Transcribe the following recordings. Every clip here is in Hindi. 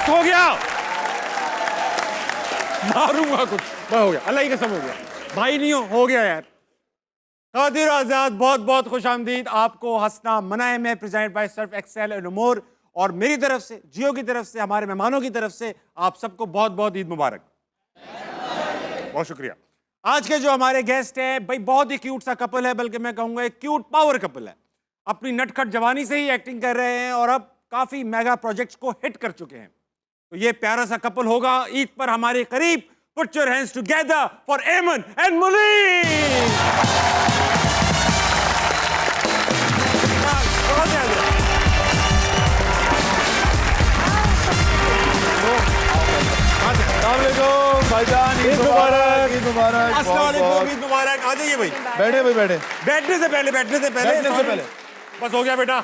बस हो गया, मारूंगा कुछ। बस हो गया, अल्लाह की कसम हो गया। भाई नहीं हो गया यार। ख़वातीन और हज़रात, बहुत बहुत खुशामदीद आपको हंसना मनाए में present by Surf Excel and more. और मेरी तरफ से, जियो की तरफ से, हमारे मेहमानों की तरफ से आप सबको बहुत बहुत ईद मुबारक। बहुत शुक्रिया। आज के जो हमारे गेस्ट हैं भाई, बहुत ही क्यूट सा कपल है, बल्कि मैं कहूंगा एक क्यूट पावर कपल है। अपनी नटखट जवानी से ही एक्टिंग कर रहे हैं और अब काफी मेगा प्रोजेक्ट्स को हिट कर चुके हैं। तो ये प्यारा सा कपल होगा ईद पर हमारे करीब। Put your hands together for एमन एंड मुनीर। भाईजान, ईद मुबारक, ईद मुबारक, अस्सलाम वालेकुम, ईद मुबारक। आ जाइए भाई, बैठे भाई, बैठे। बैठने से पहले बस हो गया बेटा।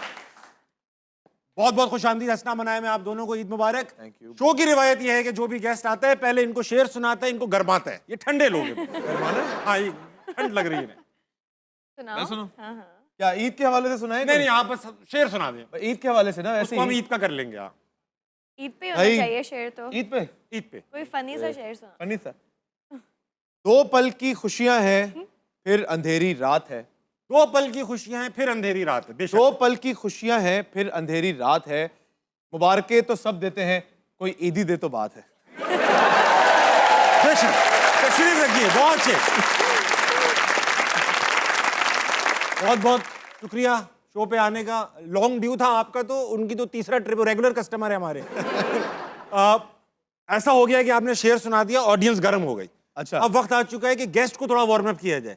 बहुत बहुत खुशामदीद, हंसना मनाए में आप दोनों को ईद मुबारक। Thank you. शो की रिवायत यह है कि जो भी गेस्ट आता है पहले इनको शेर सुनाता है, इनको गरमाता है। ये ठंडे लोग हैं। हाँ, ये ठंड लग रही है इन्हें। सुनो। क्या ईद के हवाले से सुनाए? नहीं, आप बस शेर सुना दें। ईद के हवाले से ना, वैसे उसको हम ईद का कर लेंगे। हाँ, ईद पे होना चाहिए शेर तो। ईद पे कोई फनी सा शेर सुना। फनी सा। दो पल की खुशियां हैं फिर अंधेरी रात है। दो पल की खुशियां हैं फिर अंधेरी रात है। बेशक। दो पल की खुशियां हैं फिर अंधेरी रात है। मुबारकें तो सब देते हैं, कोई ईदी दे तो बात है। बेशक, तशरीफ रखिए। बहुत अच्छे, बहुत बहुत शुक्रिया शो पे आने का। लॉन्ग ड्यू था आपका, तो उनकी तो तीसरा ट्रिप, रेगुलर कस्टमर है हमारे। ऐसा हो गया कि आपने शेर सुना दिया, ऑडियंस गर्म हो गई। अच्छा, अब वक्त आ चुका है कि गेस्ट को थोड़ा वार्म अप किया जाए।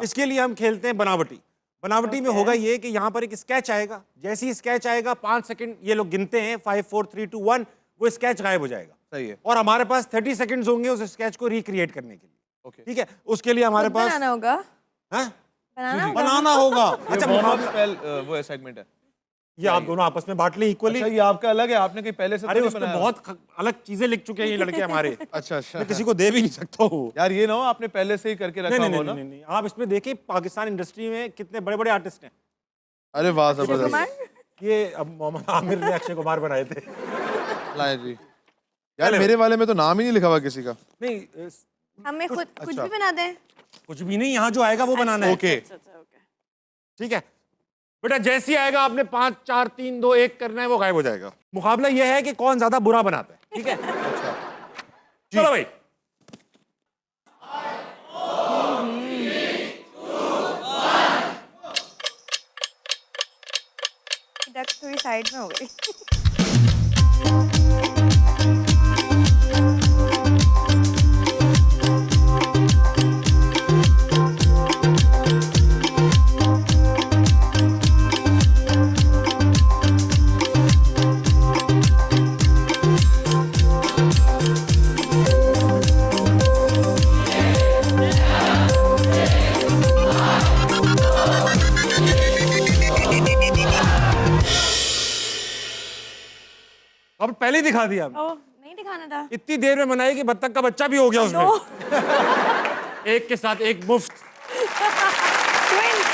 इसके लिए हम खेलते हैं बनावटी। बनावटी में होगा ये कि यहाँ पर एक स्केच आएगा। जैसे ही स्केच आएगा 5 सेकंड ये लोग गिनते हैं, 5 4 3 2 1, वो स्केच गायब हो जाएगा। सही है। और हमारे पास 30 सेकंड्स होंगे उस स्केच को रिक्रिएट करने के लिए। ओके। ठीक है, उसके लिए हमारे पास बनाना होगा। हैं? बनाना होगा। अच्छा, अच्छा, मुकाबला वो सेगमेंट है। ये आप दोनों आपस में बांट लें इक्वली। अच्छा, ये आपका अलग है, आपने कहीं पहले से अरे तो नहीं उसमें बनाया? बहुत अलग चीजें लिख चुके हैं ये लड़के हमारे। अच्छा अच्छा। मैं किसी को दे भी नहीं सकता हूँ। यार ये ना हो आपने पहले से ही करके रखा नहीं, हो ना। नहीं, आप इसमें देखिए पाकिस्तान इंडस्ट्री में कितने बड़े बड़े आर्टिस्ट हैं। अरे वाह, अक्षय जबरदस्त। कुमार। ये अब मोहम्मद आमिर ने अक्षय कुमार बनाए थे। लाए जी। यार मेरे वाले में तो नाम ही नहीं लिखा हुआ किसी का। नहीं, हमें खुद कुछ अच्छा। भी बना दें। कुछ भी नहीं, यहाँ जो आएगा वो बनाना है। ओके। ठीक है बेटा, जैसे ही आएगा आपने 5 4 3 2 1 करना है, वो गायब हो जाएगा। मुकाबला ये है कि कौन ज्यादा बुरा बनाता है। ठीक है, अच्छा चलो भाई। डक थोड़ी साइड में हो गई। अब पहले ही दिखा दिया हमने। ओह, नहीं दिखाना था। इतनी देर में मनाई कि बत्तख का बच्चा भी हो गया उसमें। एक के साथ एक मुफ्त। Twins।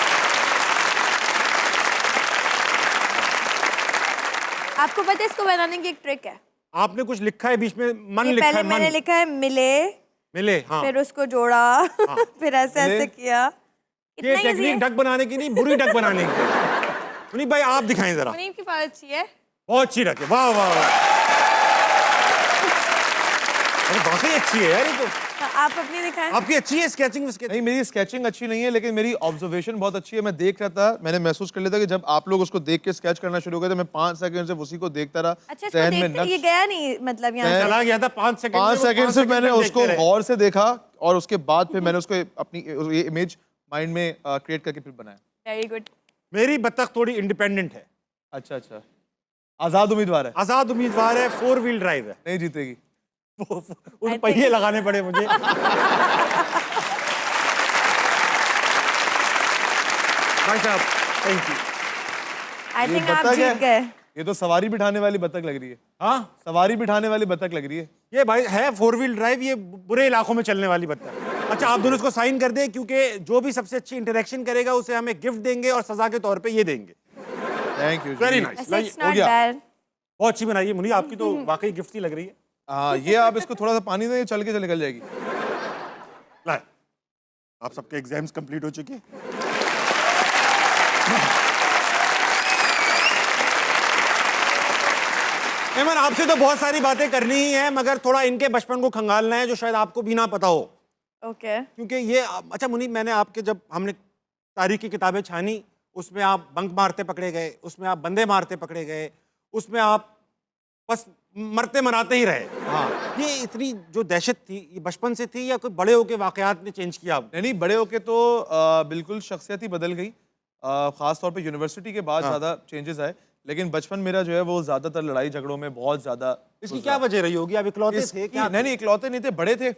आपको पता है इसको बनाने की एक ट्रिक है। आपने कुछ लिखा है बीच में, मन ये लिखा पहले है, मैंने मन लिखा है मिले, मिले। हाँ, फिर उसको जोड़ा, फिर ऐसे ऐसे किया। ये इतना easy टेक्निक है। डक बनाने की नहीं, बुरी डक बनाने की। सुनील भाई आप दिखाएं जरा। मुनीब की बात अच्छी है। बहुत अच्छी रखे, वाह वाह वाह। अरे वाकई अच्छी है यार ये तो। हाँ, आप अपनी दिखाएं। आपकी अच्छी है स्केचिंग। नहीं, मेरी स्केचिंग अच्छी नहीं है, लेकिन मेरी ऑब्जर्वेशन बहुत अच्छी है। मैं देख रहा था, मैंने महसूस कर लिया था कि जब आप लोग उसको देख के स्केच करना शुरू हो गए थे, मैं 5 सेकंड से उसी को देखता रहा। अच्छा, इसको जहन में देखते ये नक्श। गया नहीं, मतलब यहाँ से। चला गया था 5 सेकंड। 5 सेकंड से मैंने तक उसको देखते रहे। गौर से देखा और उसके बाद फिर मैंने उसको अपनी ये इमेज माइंड में क्रिएट करके फिर बनाया। Very good. मेरी बत्तख थोड़ी इंडिपेंडेंट है, अच्छा अच्छा, आजाद उम्मीदवार है, आजाद उम्मीदवार है, 4 व्हील ड्राइव है। नहीं जीतेगी। उस पहिए लगाने पड़े मुझे। भाई साहब थैंक यू। आई ये थिंक आप बत्तख है। जीत गए। ये तो सवारी बिठाने वाली बत्तख लग रही है। हाँ, सवारी बिठाने वाली बत्तख लग रही है। ये भाई है 4 व्हील ड्राइव, ये बुरे इलाकों में चलने वाली बत्तख। अच्छा, आप दोनों इसको साइन कर दें, क्योंकि जो भी सबसे अच्छी इंटरेक्शन करेगा उसे हमें गिफ्ट देंगे और सजा के तौर पे ये देंगे। Thank you. Very nice. ऐसे it's हो not गया। bad। बहुत अच्छी बनाई है मुनी, आपकी तो वाकई गिफ्ट ही लग रही है। हाँ, ये आप इसको थोड़ा सा पानी दें, चल के निकल जाएगी। लाए, आप सबके एग्जाम्स कंप्लीट हो चुके हैं। एमन, आपसे तो बहुत सारी बातें करनी ही है, मगर थोड़ा इनके बचपन को खंगालना है जो शायद आपको भी ना पता हो। ओके। क्योंकि ये अच्छा मुनी, मैंने आपके जब हमने तारीख की किताबें छानी, उसमें आप बंक मारते पकड़े गए, उसमें आप बंदे मारते पकड़े गए, उसमें आप बस मरते मराते ही रहे। हाँ, ये इतनी जो दहशत थी, ये बचपन से थी या कोई बड़े होके वाकयात ने चेंज किया आप? नहीं बड़े होके तो बिल्कुल शख्सियत ही बदल गई। खास तौर पे यूनिवर्सिटी के बाद ज़्यादा चेंजेस आए, लेकिन बचपन मेरा जो है वो ज़्यादातर लड़ाई झगड़ों में बहुत ज़्यादा। इसकी क्या वजह रही होगी? आप इकलौते थे क्या? नहीं, इकलौते नहीं थे, बड़े थे।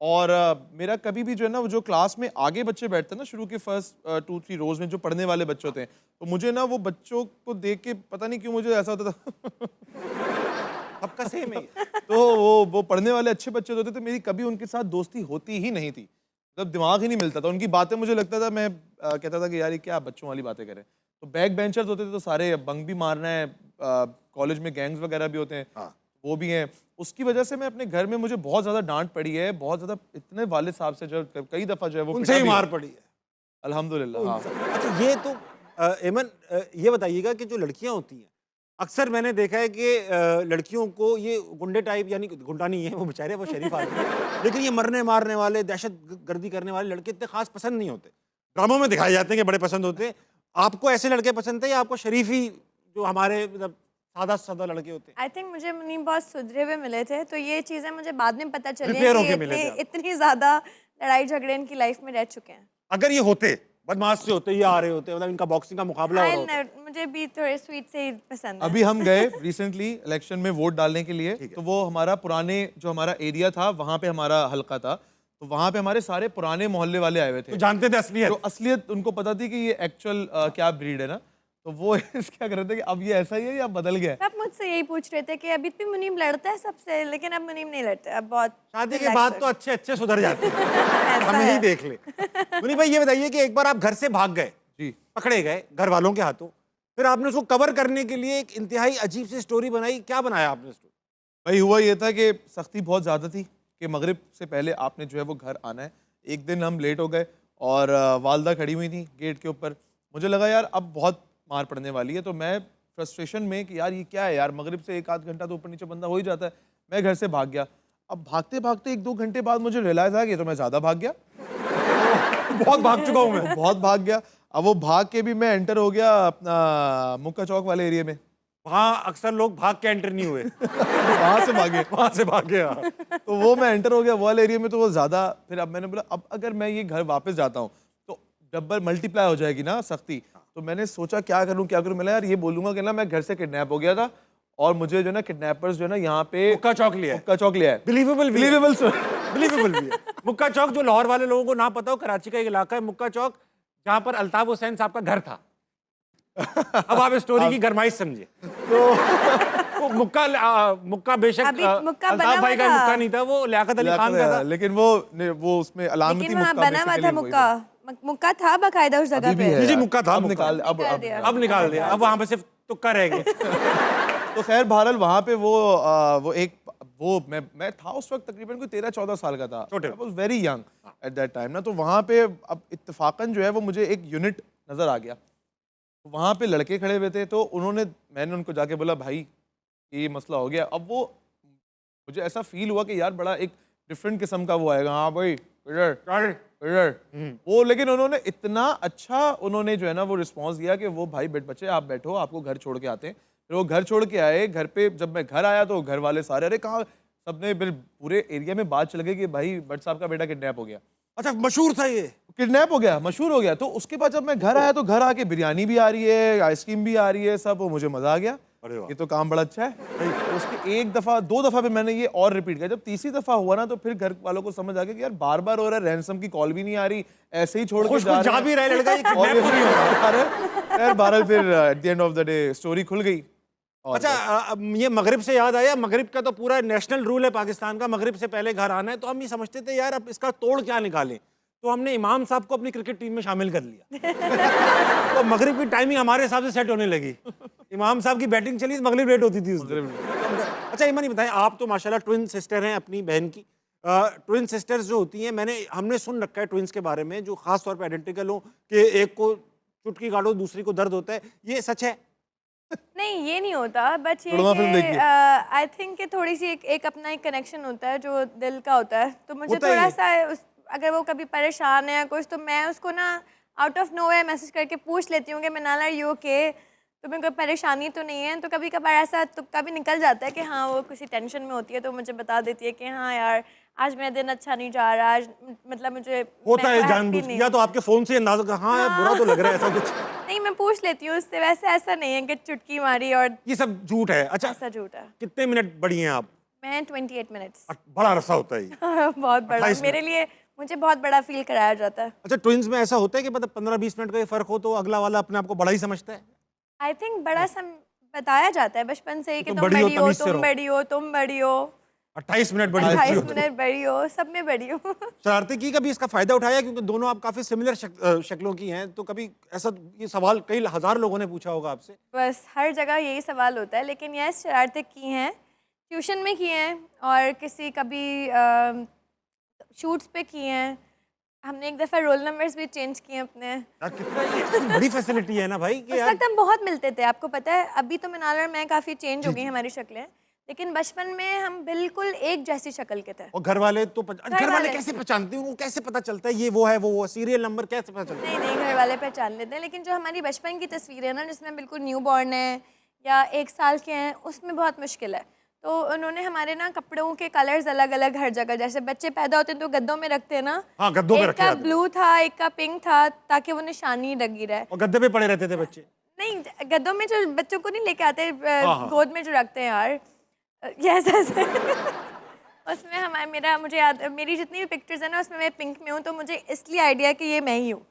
और मेरा कभी भी जो है ना, वो जो क्लास में आगे बच्चे बैठते हैं ना, शुरू के फर्स्ट 2-3 रोज में जो पढ़ने वाले बच्चे होते हैं, तो मुझे ना वो बच्चों को देख के पता नहीं क्यों मुझे ऐसा होता था सबका सेम है। तो वो पढ़ने वाले अच्छे बच्चे होते थे, मेरी कभी उनके साथ दोस्ती होती ही नहीं थी। मतलब दिमाग ही नहीं मिलता था, उनकी बातें मुझे लगता था, मैं कहता था कि यार ये क्या बच्चों वाली बातें करें। तो बैक बेंचर्स होते थे तो सारे बंक भी मारना है, कॉलेज में गैंग्स वगैरह भी होते हैं, हाँ। वो भी हैं। उसकी वजह से मैं अपने घर में, मुझे बहुत ज़्यादा डांट पड़ी है, बहुत ज़्यादा, इतने वालिद साहब से जो कई दफ़ा जो है वो उनसे पिटा ही भी मार है। पड़ी है। अल्हम्दुलिल्लाह। हाँ। अच्छा, ये तो एमन, ये बताइएगा कि जो लड़कियां होती हैं, अक्सर मैंने देखा है कि लड़कियों को ये गुंडे टाइप, यानी गुंडा नहीं है वो बेचारे, वो शरीफ आदमी है, लेकिन ये मरने मारने वाले, दहशत गर्दी करने वाले लड़के इतने खास पसंद नहीं होते। ड्रामों में दिखाए जाते हैं कि बड़े पसंद होते हैं। आपको ऐसे लड़के पसंद थे या आपको शरीफ ही जो हमारे मतलब सादा सादा लड़के होते हैं? आई थिंक मुझे मुनीम बहुत सुधरे हुए मिले थे, तो ये चीज़ें मुझे बाद में पता चली Prepare कि होके मिले थे आप। इतनी ज़्यादा लड़ाई झगड़े इनकी लाइफ में रह चुके हैं। अगर ये होते, बदमाश से होते, ये आ रहे होते, मतलब इनका बॉक्सिंग का मुकाबला हो रहा होता। मुझे भी थोड़े स्वीट से ही पसंद है। अभी हम गए रिसेंटली इलेक्शन में वोट डालने के लिए, तो वो हमारा पुराने जो हमारा एरिया था, वहाँ पे हमारा हल्का था, तो वहाँ पे हमारे सारे पुराने मोहल्ले वाले आए हुए थे। तो जानते थे असलियत? तो असलियत उनको पता थी कि ये एक्चुअल क्या ब्रीड है ना, तो वो क्या कर रहे थे कि अब ये ऐसा ही है या बदल गया है। आप मुझसे यही पूछ रहे थे कि अभी भी मुनीम लड़ता है सबसे, लेकिन अब मुनीम नहीं लड़ते, अब बहुत शादी के बाद तो अच्छे अच्छे सुधर जाते हैं। ऐसा हमें ही है। देख ले। मुनीम भाई, ये बताइए कि एक बार आप घर से भाग गए, जी, पकड़े गए घर वालों के हाथों, फिर आपने उसको कवर करने के लिए एक इंतहाई अजीब सी स्टोरी बनाई। क्या बनाया आपने स्टोरी? भाई हुआ ये था कि सख्ती बहुत ज़्यादा थी कि मगरिब से पहले आपने जो है वो घर आना है। एक दिन हम लेट हो गए और वालदा खड़ी हुई थी गेट के ऊपर। मुझे लगा यार अब बहुत मार पड़ने वाली है, तो मैं फ्रस्ट्रेशन में कि यार ये क्या है यार, मगरिब से 1-8 घंटा तो ऊपर नीचे बंदा हो ही जाता है, मैं घर से भाग गया। अब भागते भागते 1-2 घंटे बाद मुझे रियलाइज आ गया तो मैं ज़्यादा भाग गया। बहुत भाग चुका हूं मैं। बहुत भाग गया। अब वो भाग के भी मैं एंटर हो गया अपना मुक्का चौक वाले एरिया में। वहां अक्सर लोग भाग के एंटर नहीं हुए, वहां से भागे। वहां से भाग गया। तो वो मैं एंटर हो गया वो वाले एरिया में, तो वो ज़्यादा। फिर अब मैंने बोला अब अगर मैं ये घर वापस जाता हूँ तो डबल मल्टीप्लाई हो जाएगी ना सख्ती। तो मैंने सोचा क्या करूँ क्या करूँ। मैंने यार ये बोलूँगा कि ना मैं घर से किडनैप हो गया था और मुझे जो है ना किडनैपर्स जो है ना यहाँ पे मुक्का चौक लिया है। मुक्का चौक लिया है। बिलीवेबल भी है। बिलीवेबल। बिलीवेबल भी है। मुक्का चौक, जो लाहौर वाले लोगों को ना पता हो, कराची का एक इलाका है मुक्का चौक, जहां पर अल्ताफ हुसैन साहब का घर था। अब आप स्टोरी की गरमाइश समझिए। तो मुक्का बेशक अभी मुक्का बना अल्ताफ भाई हुआ का था। मुक्का नहीं था, वो लियाकत अली खान का था। लेकिन वो उसमें अलामती लेकिन वहाँ मुक्का बना हुआ था basically वही मुक्का, मुक्का था बाकायदा उस जगह अभी भी पे। है जी, जी, यार। मुक्का था, अब मुक्का। निकाल अब निकाल दिया। अब निकाल दिया, अब वहां पे सिर्फ तुक्का रह गया। तो खैर बहरहाल वहाँ पे वो मैं था उस वक्त तकरीबन कोई 13-14 साल का था। छोटे। I was very young at that time ना। तो वहाँ पे अब इत्तेफाकन जो है वो मुझे एक यूनिट नज़र आ गया। तो वहाँ पे लड़के खड़े हुए थे, तो मैंने उनको जाके बोला भाई ये मसला हो गया। अब वो मुझे ऐसा फील हुआ कि यार बड़ा एक डिफरेंट किस्म का वो आएगा, हाँ भाई इधर इधर वो। लेकिन उन्होंने इतना अच्छा उन्होंने जो है ना वो रिस्पॉन्स दिया कि वो भाई बच्चे आप बैठो, आपको घर छोड़ के आते हैं। फिर वो घर छोड़ के आए। घर पे जब मैं घर आया तो घर वाले सारे अरे कहाँ, सबने पूरे एरिया में बात चल गई कि भाई भट्ट साहब का बेटा किडनैप हो गया। अच्छा, मशहूर था ये? किडनैप हो गया, मशहूर हो गया। तो उसके बाद जब मैं घर आया तो घर आके बिरयानी भी आ रही है, आइसक्रीम भी आ रही है, सब। वो मुझे मजा आ गया, अरे वाह। ये तो काम बड़ा अच्छा है। तो उसके 1-2 दफा फिर मैंने ये और रिपीट किया। जब तीसरी दफा हुआ ना तो फिर घर वालों को समझ आ गया कि यार बार बार हो रहा है, रैंसम की कॉल भी नहीं आ रही, ऐसे ही छोड़ के खुश जा भी रहे लड़का, ये kidnap तो नहीं हो रहा। खैर बहरहाल फिर at the end of the day story खुल गई। अच्छा, ये मगरिब से याद आया, मगरिब का तो पूरा नेशनल रूल है पाकिस्तान का, मगरिब से पहले घर आना है। तो हम ये समझते थे यार अब इसका तोड़ क्या निकालें, तो हमने इमाम साहब को अपनी क्रिकेट टीम में शामिल कर लिया। तो मगरिब की टाइमिंग हमारे हिसाब से सेट होने लगी। इमाम साहब की बैटिंग चली, मगरिब लेट होती थी उस दिन। अच्छा ईमान ये बताएं, आप तो माशाल्लाह ट्विन सिस्टर हैं अपनी बहन की। ट्विन सिस्टर्स जो होती हैं, हमने सुन रखा है ट्विन्स के बारे में, जो खास तौर पे आइडेंटिकल हो कि एक को चुटकी काटो दूसरी को दर्द होता है, ये सच है? नहीं ये नहीं होता, बट ये जुड़वा फिल्म कि देखिए। आई थिंक कि थोड़ी सी एक अपना एक कनेक्शन होता है जो दिल का होता है, तो मुझे होता है थोड़ा ये। सा अगर वो कभी परेशान है या कुछ, तो मैं उसको ना आउट ऑफ नोवेयर मैसेज करके पूछ लेती हूँ कि मिनाला यू ओके, तुम्हें कोई परेशानी तो नहीं है। तो कभी कभार ऐसा तुक्का भी निकल जाता है कि हाँ वो किसी टेंशन में होती है, तो मुझे बता देती है कि हाँ यार आज मेरा दिन अच्छा नहीं जा रहा, आज मतलब मुझे होता मैं है happy जानबूझ नहीं या हूँ। तो आपके फोन से अंदाजा कर, हाँ यार बुरा तो लग रहा है ऐसा कुछ। नहीं मैं पूछ लेती हूँ उससे, वैसे ऐसा नहीं है कि चुटकी मारी और ये सब झूठ है। अच्छा ऐसा झूठ है। कितने मिनट बड़ी हैं आप? मैं 28 मिनट्स बड़ा अरसा होता है ये। बहुत बड़ा 28 मेरे लिए, मुझे बहुत बड़ा फील कराया जाता है। अच्छा ट्विन्स में ऐसा होता है कि मतलब 15-20 मिनट का ये फर्क हो तो अगला वाला अपने आप को बड़ा ही समझता है? आई थिंक बड़ा बताया जाता है बचपन से ही कि तुम तुम बड़ी हो, बड़ी हो, तमीज से तुम रहो। बड़ी हो, तुम बड़ी हो, 28 मिनट बड़ी 28 होती है। मिनट बड़ी हो, सब में बड़ी हो। शरारती की कभी इसका फायदा उठाया, क्योंकि दोनों आप काफी सिमिलर शक्लों की हैं, तो कभी ऐसा ये सवाल कई हजार लोगों ने पूछा होगा आपसे? बस हर जगह यही सवाल होता है, लेकिन यस शरारतें की हैं, ट्यूशन में की हैं और किसी कभी शूट्स पे की हैं। हमने एक दफ़ा रोल नंबर्स भी चेंज किए अपने। यार कितना ये बड़ी फैसिलिटी है ना भाई कि उस यार वक्त हम बहुत मिलते थे, आपको पता है। अभी तो मिनाल और मैं काफ़ी चेंज हो गई हमारी शक्लें, लेकिन बचपन में हम बिल्कुल एक जैसी शक्ल के थे। और घर वाले तो घर वाले वाले- कैसे पहचानते हैं? उनको कैसे पता चलता है ये वो है वो सीरियल नंबर कैसे पता चलता है? नहीं नहीं घर वाले पहचान लेते हैं, लेकिन जो हमारी बचपन की तस्वीरें हैं ना, जिसमें बिल्कुल न्यू बॉर्न है या 1 साल के हैं, उसमें बहुत मुश्किल है। तो उन्होंने हमारे ना कपड़ों के कलर्स अलग अलग हर जगह, जैसे बच्चे पैदा होते हैं तो गद्दों में रखते हैं ना, हाँ, गद्दों पे एक रखे का जाते हैं। ब्लू था एक का पिंक था, ताकि वो निशानी लगी रहे। और गद्दे पे पड़े रहते थे बच्चे। नहीं गद्दों में जो बच्चों को नहीं लेके आते हाँ। गोद में जो रखते हैं यार, यस ऐसे उसमें हमारा मुझे याद, मेरी जितनी भी पिक्चर्स है ना उसमें मैं पिंक में हूँ, तो मुझे इसलिए आइडिया कि ये मैं ही हूँ,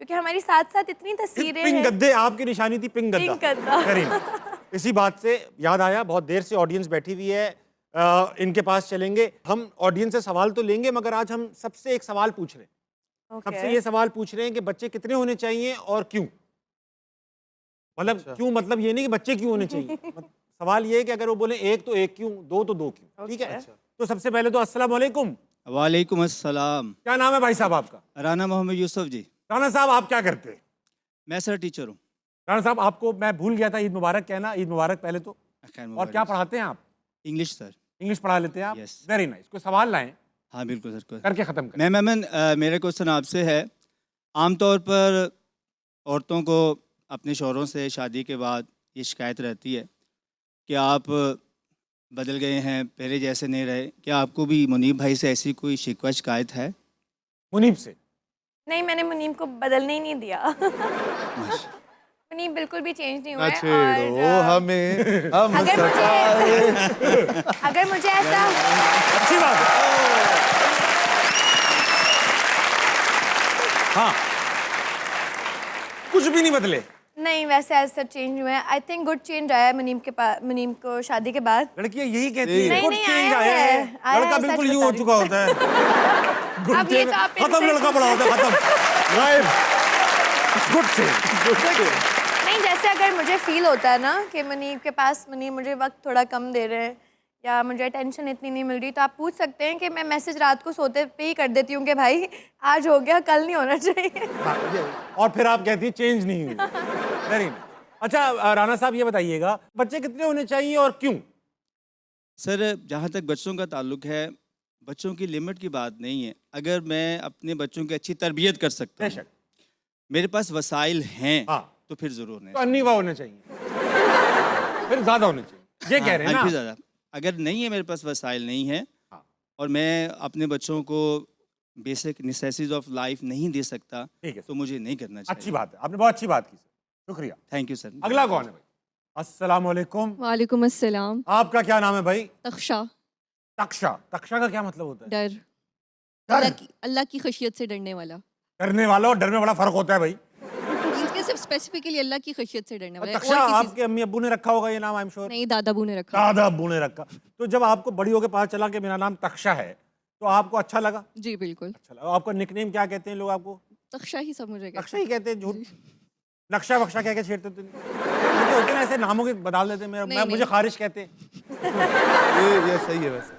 क्योंकि हमारी साथ साथ इतनी तस्वीरें पिंक हैं। गद्दे आपकी निशानी थी, पिंक पिंक गद्दा। गद्दा। करीम, इसी बात से याद आया, बहुत देर से ऑडियंस बैठी हुई है, इनके पास चलेंगे। हम ऑडियंस से सवाल तो लेंगे, मगर आज हम सबसे एक सवाल पूछ रहे हैं। सबसे ये सवाल पूछ रहे हैं कि बच्चे कितने होने चाहिए और क्यों? मतलब क्यों, मतलब ये नहीं कि बच्चे क्यों होने चाहिए, सवाल ये है कि अगर वो बोले एक तो एक क्यों, दो तो दो क्यों। ठीक है, तो सबसे पहले तो अस्सलाम वालेकुम। वालेकुम अस्सलाम। क्या नाम है भाई साहब आपका? राना मोहम्मद यूसुफ जी। राणा साहब आप क्या करते हैं? मैं सर टीचर हूँ। राणा साहब आपको मैं भूल गया था, ईद मुबारक कहना। ईद मुबारक पहले तो। खैर और क्या पढ़ाते हैं आप? English sir. इंग्लिश पढ़ा लेते हैं आप? Yes. Very nice. कोई सवाल लाएं हाँ बिल्कुल सर। करके खत्म करें। मैम मेरा क्वेश्चन आपसे है, आमतौर पर औरतों को अपने शौहरों से शादी के बाद ये शिकायत रहती है कि आप बदल गए हैं, पहले जैसे नहीं रहे। क्या आपको भी मुनीब भाई से ऐसी कोई शिकवा शिकायत है? मुनीब से? नहीं मैंने मुनीम को बदलने ही नहीं दिया। मुनीम बिल्कुल भी चेंज नहीं हुआ है। छेड़ो और हमें हम अगर मुझे ऐसा अच्छी बात है। हाँ, कुछ भी नहीं बदले। नहीं वैसे ऐसा चेंज हुआ है, आई थिंक गुड चेंज आया है मुनीम को शादी के बाद। लड़कियां यही कहती हैं, नहीं, गुड नहीं, चेंज आया आया है, है। आया लड़का है, बिल्कुल सच यूं बता हो रही चुका होता है। गुड अब ये चेंज तो आप खत्म, इनसे- लड़का बड़ा होता है, खत्म, गायब। Good change. नहीं जैसे अगर मुझे फील होता है ना कि मुनीम के पास मुझे वक्त थोड़ा कम दे रहे हैं या मुझे अटेंशन इतनी नहीं मिल रही, तो आप पूछ सकते हैं कि मैं मैसेज रात को सोते पे ही कर देती हूँ कि भाई आज हो गया, कल नहीं होना चाहिए। और फिर आप कहती है चेंज नहीं हुई। Very nice. अच्छा राणा साहब ये बताइएगा, बच्चे कितने होने चाहिए और क्यों? सर जहाँ तक बच्चों का ताल्लुक है, बच्चों की लिमिट की बात नहीं है। अगर मैं अपने बच्चों की अच्छी तरबियत कर सकता हूँ, बेशक। मेरे पास वसाइल हैं, हाँ। तो फिर ज़रूर नहीं। तो अन्नीवा होने चाहिए, फिर ज्यादा होने चाहिए, ये कह रहे हैं हाँ, ना? फिर ज़्यादा। अगर नहीं है, मेरे पास वसाइल नहीं है, हाँ। और मैं अपने बच्चों को बेसिक नेसेसिटीज ऑफ लाइफ नहीं दे सकता, ठीक है तो मुझे नहीं करना चाहिए। अच्छी बात है, आपने बहुत अच्छी बात की सर, शुक्रिया। Thank you sir. अगला कौन है भाई? अस्सलाम वालेकुम। वालेकुम अस्सलाम। आपका क्या नाम है भाई? तख्शा। तक्षा। तक्षा का क्या मतलब होता है? डर। डर? अल्लाह की खशियत से डरने वाला। डरने वाला और डर में बड़ा फर्क होता है भाई। इसके सिर्फ स्पेसिफिकली अल्लाह की खशियत से डरने वाला है, तक्षा और किसी आपके अम्मी अब्बू ने रखा होगा ये नाम, आई एम श्योर। नहीं, दादा अबू ने रखा। दादा अब्बू ने रखा। तो जब आपको बड़ी होके पता चला कि मेरा नाम तक्षा है, तो आपको अच्छा लगा? जी बिल्कुल। अच्छा लगा। आपका निकनेम क्या कहते हैं लोग आपको? तख्शा ही सब मुझे कहते नक्शा ही कहते हैं, झूठ। नक्शा वक्शा कह के छेड़ते थे? होते हैं ना ऐसे नामों के बदल देते हैं, नहीं। मुझे खारिश कहते हैं। ये सही है वैसे।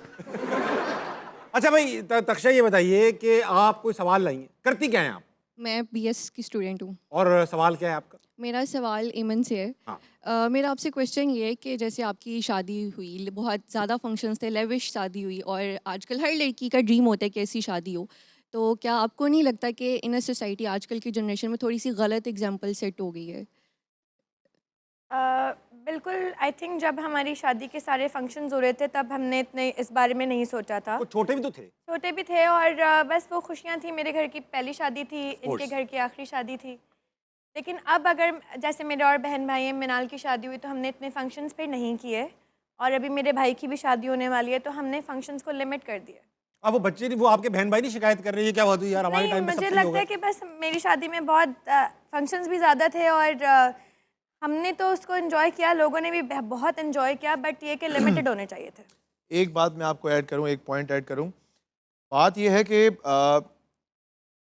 अच्छा भाई तक्षा ये बताइए कि आप कोई सवाल लाई हैं, करती क्या हैं आप मैं बीएस की स्टूडेंट हूँ। और सवाल क्या है आपका? मेरा सवाल ईमन से है। हाँ। मेरा आपसे क्वेश्चन ये है कि जैसे आपकी शादी हुई, बहुत ज़्यादा फंक्शंस थे, लेविश शादी हुई, और आजकल हर लड़की का ड्रीम होता है कि ऐसी शादी हो। तो क्या आपको नहीं लगता कि इन अ सोसाइटी आजकल की जनरेशन में थोड़ी सी गलत एग्जाम्पल सेट हो गई है? बिल्कुल, आई थिंक जब हमारी शादी के सारे फंक्शंस हो रहे थे तब हमने इतने इस बारे में नहीं सोचा था। वो छोटे भी तो थे। छोटे भी थे और बस वो खुशियाँ थी, मेरे घर की पहली शादी थी, इनके घर की आखिरी शादी थी। लेकिन अब अगर जैसे मेरे और बहन भाई हैं, मिनाल की शादी हुई तो हमने इतने फंक्शंस फिर नहीं किए, और अभी मेरे भाई की भी शादी होने वाली है तो हमने फंक्शंस को लिमिट कर दिया। अब वो बच्चे नहीं, वो आपके बहन भाई नहीं शिकायत कर रहे हैं, ये क्या बात हुई यार, हमारे नहीं, टाइम में सब मुझे सही हो लगता है गया। कि बस मेरी शादी में बहुत फंक्शंस भी ज़्यादा थे और हमने तो उसको एंजॉय किया, लोगों ने भी बहुत एंजॉय किया, बट ये कि लिमिटेड होने चाहिए थे। एक बात मैं आपको ऐड करूं, एक पॉइंट ऐड करूं। बात यह है कि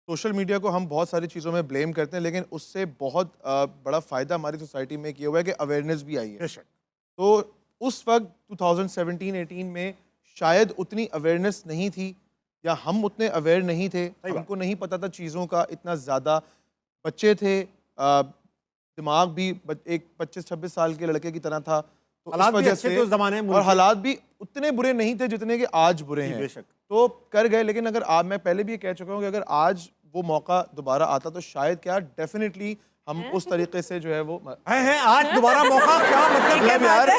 सोशल मीडिया को हम बहुत सारी चीज़ों में ब्लेम करते हैं, लेकिन उससे बहुत बड़ा फ़ायदा हमारी सोसाइटी में किया हुआ है कि अवेयरनेस भी आई है। बेशक। तो उस वक्त 2017-18 में शायद उतनी अवेयरनेस नहीं थी, या हम उतने अवेयर नहीं थे, बात। हमको नहीं पता था चीज़ों का इतना ज़्यादा। बच्चे थे, दिमाग भी एक 25-26 साल के लड़के की तरह था, तो हालात इस भी वजह अच्छे से, थे उस ज़माने में और मुल्क के। हालात भी उतने बुरे नहीं थे जितने कि आज बुरे जी, हैं। बेशक। तो कर गए, लेकिन अगर आप, मैं पहले भी ये कह चुका हूँ कि अगर आज वो मौका दोबारा आता तो शायद क्या डेफिनेटली हम उस तरीके से जो है वो है आज दोबारा मौका, क्या मतलब मतलब यार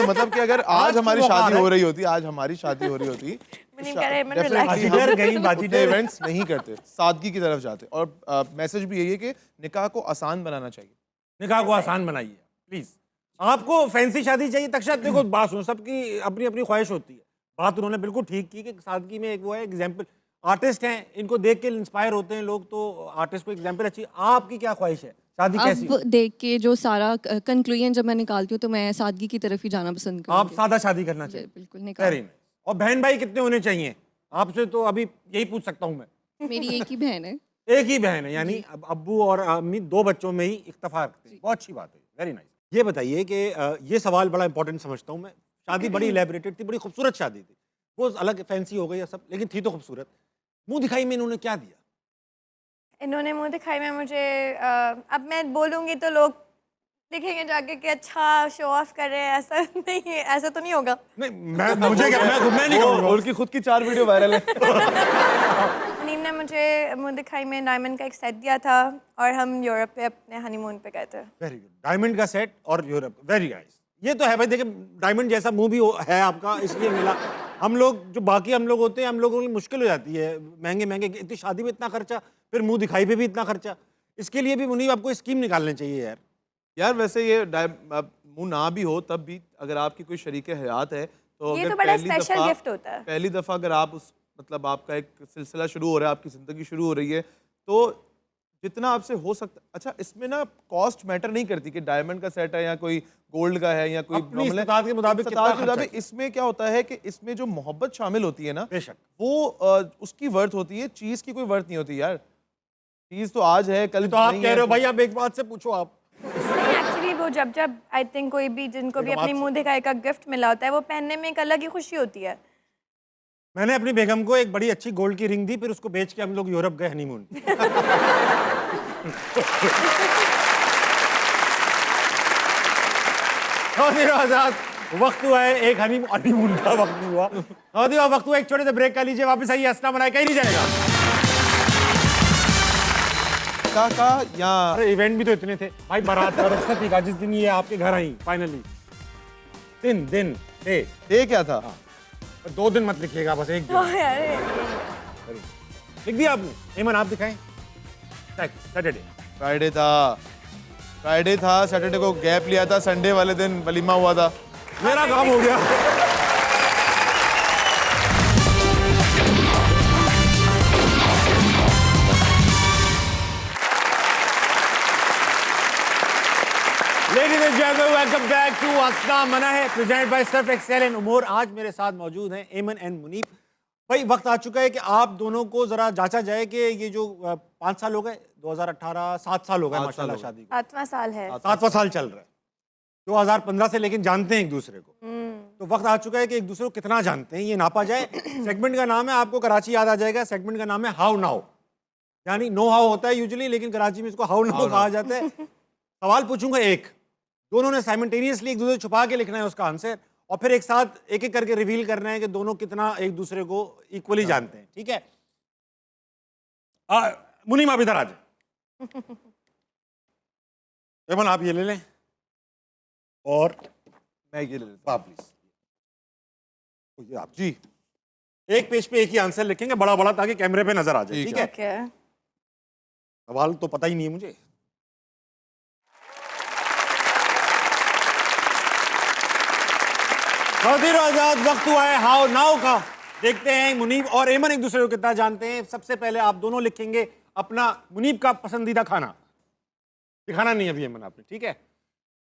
मतलब कि अगर आज हमारी मौका आ शादी रहा है। हो रही होती, आज हमारी शादी हो रही होती, मुनीम कह रहे हैं, मैं definitely relax। बाजीगर हम गई, उतने बाजीगर। इवेंट्स नहीं करते, सादगी की तरफ जाते। और मैसेज भी यही है कि निकाह को आसान बनाना चाहिए। निकाह को आसान बनाइए प्लीज। आपको फैंसी शादी चाहिए तक्षा? देखो बात सुनो, सबकी अपनी अपनी ख्वाहिश होती है। बात उन्होंने बिल्कुल ठीक की कि सादगी में एक वो है एग्जाम्पल, आर्टिस्ट हैं, इनको देख के इंस्पायर होते हैं लोग, तो आर्टिस्ट को एग्जाम्पल अच्छी। आपकी क्या ख्वाहिश है, शादी कैसी? अब देख के जो सारा कंक्लूजन जब मैं निकालती हूँ तो मैं सादगी की तरफ ही जाना पसंद आप करूँगी। सादा शादी करना चाहिए? बिल्कुल, निकाह। Very nice. और बहन भाई कितने होने चाहिए? आपसे तो अभी यही पूछ सकता हूँ मैं। मेरी एक ही बहन है। एक ही बहन है, यानी अब अब्बू और अम्मी दो बच्चों में ही इत्तेफाक रखते हैं। बहुत अच्छी बात है, वेरी नाइस। ये बताइए कि ये सवाल बड़ा इंपॉर्टेंट समझता हूँ मैं। शादी बड़ी इलेबरेटेड थी, बड़ी खूबसूरत शादी थी, वो अलग फैंसी हो गई सब, लेकिन थी तो खूबसूरत। मुंह दिखाई में इन्होंने क्या दिया? इन्होंने मुंह दिखाई में मुझे अब मैं बोलूँगी तो लोग देखेंगे जाके कि अच्छा शो ऑफ कर रहे हैं, ऐसा नहीं है, ऐसा तो नहीं होगा। नहीं, मुझे क्या, मैं नहीं कहूँगा। उनकी खुद की 4 वीडियो वायरल है। मुनीम ने मुझे मुंह दिखाई में डायमंड का एक सेट दिया था और हम यूरोप पे अपने हनीमून पे गए थे। वेरी गुड, डायमंड का सेट और यूरोप, वेरी नाइस। ये तो है भाई, देखिए डायमंड जैसा मुंह भी है आपका, इसलिए मिला। हम लोग जो बाकी हम लोग होते हैं, हम लोगों की मुश्किल हो जाती है, महंगे महंगे, इतनी शादी में इतना खर्चा, फिर मुंह दिखाई पे भी इतना खर्चा। इसके लिए भी मुनीब आपको स्कीम निकालनी चाहिए यार। यार वैसे ये मुंह ना भी हो तब भी अगर आपकी कोई शरीके हयात है तो ये अगर तो बड़ा पहली स्पेशल दफा गिफ्ट होता है। पहली दफा अगर आप उस मतलब आपका एक सिलसिला शुरू हो रहा है, आपकी जिंदगी शुरू हो रही है, तो जितना आपसे हो सकता। अच्छा, इसमें ना कॉस्ट मैटर नहीं करती कि डायमंड का सेट है या कोई गोल्ड का है या कोई अपनी normal है। इस्तेताअत के मुताबिक इस्तेताअत कितना के मुताबिक खर्चा इसमें क्या होता है कि इसमें जो मोहब्बत शामिल होती है ना, बेशक। वो उसकी वर्थ होती है, चीज की कोई वर्थ नहीं होती यार। चीज तो आज है, कल तो आप नहीं कह है। रहे हो भाई, आप एक बात से पूछो आप। एक्चुअली वो जब आई थिंक कोई भी जिनको भी अपनी मुंह दिखाई का गिफ्ट मिला होता है, वो पहनने में एक अलग ही खुशी होती है। मैंने अपनी बेगम को एक बड़ी अच्छी गोल्ड की रिंग दी, फिर उसको बेच के हम लोग यूरोप गए हनीमून। आजाद, वक्त हुआ है एक हनीमून का वक्त नहीं हुआ। वक्त हुआ एक छोटे से ब्रेक का लीजिए, वापस आइए, हंसना बनाए कहीं नहीं जाएगा। का या अरे इवेंट भी तो इतने थे भाई, बारात का रुखसत ही का जिस दिन ये आपके घर आई फाइनली, 3 दिन थे। ये क्या था? 2 दिन मत लिखिएगा, बस 1 दिन लिख दिया आपने। हेमन आप दिखाएं। सैटरडे फ्राइडे था, सैटरडे को गैप लिया था, संडे वाले दिन वलीमा हुआ था। मेरा काम हो गया। Ladies and gentlemen, welcome back to हंसना मना है, presented by Surf Excel and उमूर। आज मेरे साथ मौजूद हैं एमन एंड मुनीब। भाई वक्त आ चुका है कि आप दोनों को जरा जांचा जाए कि ये जो 5 साल हो गए, 2018 7 साल हो गए माशाल्लाह शादी को, 7वां साल है। 7वां साल चल रहा है। 2015 से लेकिन जानते हैं एक दूसरे को, तो वक्त आ चुका है कि एक दूसरे को कितना जानते हैं ये नापा जाए। सेगमेंट का नाम है, आपको कराची याद आ जाएगा, सेगमेंट का नाम है हाउ नाउ, यानी नो हाउ होता है यूजुअली, लेकिन कराची में इसको हाउ नाउ कहा जाता है। सवाल पूछूंगा एक, दोनों ने साइमल्टेनियसली एक दूसरे से छुपा के लिखना है उसका आंसर, और फिर एक साथ एक एक करके रिवील करना है कि दोनों कितना एक दूसरे को इक्वली जानते हैं, ठीक है? मुनीम आप इधर आ जाए। एमन आप ये ले लें और मैं ये ले लेता आप प्लीज। ये आप जी एक पेज पे एक ही आंसर लिखेंगे बड़ा बड़ा, ताकि कैमरे पे नजर आ जाए, ठीक है? ओके। सवाल तो पता ही नहीं है मुझे। खवातीन और आजाद, वक्त हुआ है हाउ नाउ का। देखते हैं मुनीब और एमन एक दूसरे को कितना जानते हैं। सबसे पहले आप दोनों लिखेंगे अपना मुनीब का पसंदीदा खाना। दिखाना नहीं अभी एमन आपने, ठीक है?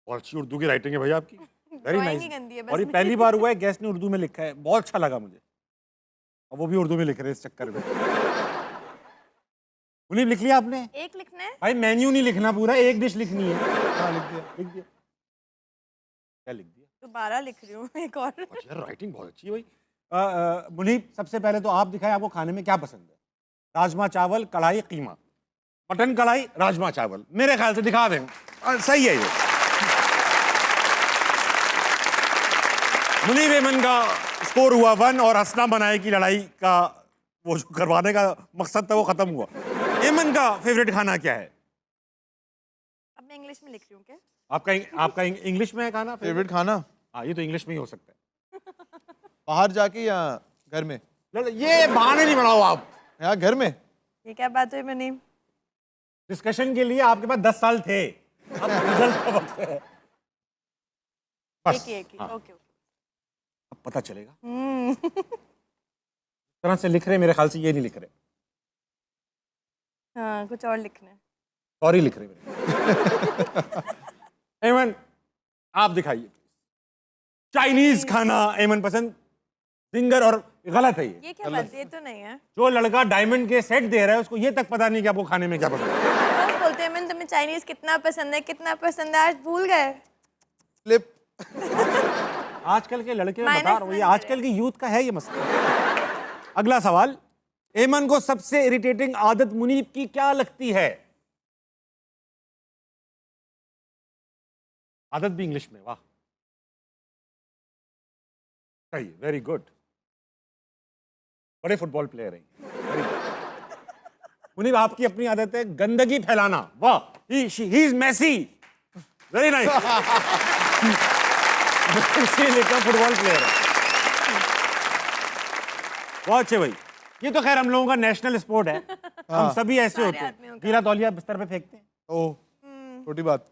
और अच्छी उर्दू की राइटिंग है भाई आपकी, वेरी Drawing नाइस। ही गंदी है बस और ये पहली बार हुआ है गेस्ट ने उर्दू में लिखा है, बहुत अच्छा लगा मुझे। और वो भी उर्दू में लिख रहे हैं इस चक्कर में। मुनीब लिख लिया आपने? एक लिखना है। भाई मेन्यू नहीं लिखना पूरा, एक डिश लिखनी है। हाँ लिख दिया। लिख दिया? क्या लिख दिया? दोबारा लिख रही हूँ एक और। अच्छा यार राइटिंग बहुत अच्छी है भाई। मुनीब सबसे पहले तो आप दिखाएं आपको खाने में क्या पसंद है। राजमा चावल, कढ़ाई, कीमा। मटन कढ़ाई, राजमा चावल, मेरे ख्याल से दिखा दें। सही है ये। मुनीब एमन का स्कोर हुआ 1 और हसना बनाए की लड़ाई का वो जो करवाने का मकसद था वो खत्म हुआ। एमन का फेवरेट खाना क्या है? अब मैं इंग्लिश में लिख रही हूँ क्या? आपका इंग्लिश में है खाना फेवरेट खाना हाँ ये तो इंग्लिश में ही हो सकता है। बाहर जाके या घर में? ये बहाने नहीं बनाओ आप। यहाँ घर में। ये क्या बात हुई मुनीम? डिस्कशन के लिए आपके पास 10 साल थे, अब रिजल्ट का वक्त है। बस एक हाँ, ओके। अब पता चलेगा। तरह से लिख रहे, मेरे ख्याल से ये नहीं लिख रहे, हाँ कुछ और लिखना है। सॉरी लिख रहे मेरे। एमन आप दिखाइए। चाइनीज खाना एमन पसंद, फिंगर, और गलत है ये क्या बात? ये तो नहीं है। जो लड़का डायमंड के सेट दे रहा है उसको ये तक पता नहीं कि आपको खाने में क्या पसंद है। रोज बोलते हैं मैं तुम्हें चाइनीज कितना पसंद है, कितना पसंद है, आज भूल गए। फ्लिप। आजकल के लड़के मैं Minus बता रहा हूँ, ये नहीं आजकल की यूथ का है ये मसला। अगला सवाल, एमन को सबसे इरिटेटिंग आदत मुनीब की क्या लगती है? आदत भी इंग्लिश में, वाह सही, वेरी गुड, बड़े फुटबॉल प्लेयर हैं। Very good. मुनीब आपकी अपनी आदत है गंदगी फैलाना, वाह, he is Messi, very nice. लिखा फुटबॉल प्लेयर है, बहुत अच्छे भाई। ये तो खैर हम लोगों का नेशनल स्पोर्ट है, हम सभी ऐसे होते आदमियों हैं, का। गीला तौलिया बिस्तर पे फेंकते हैं। ओह छोटी बात।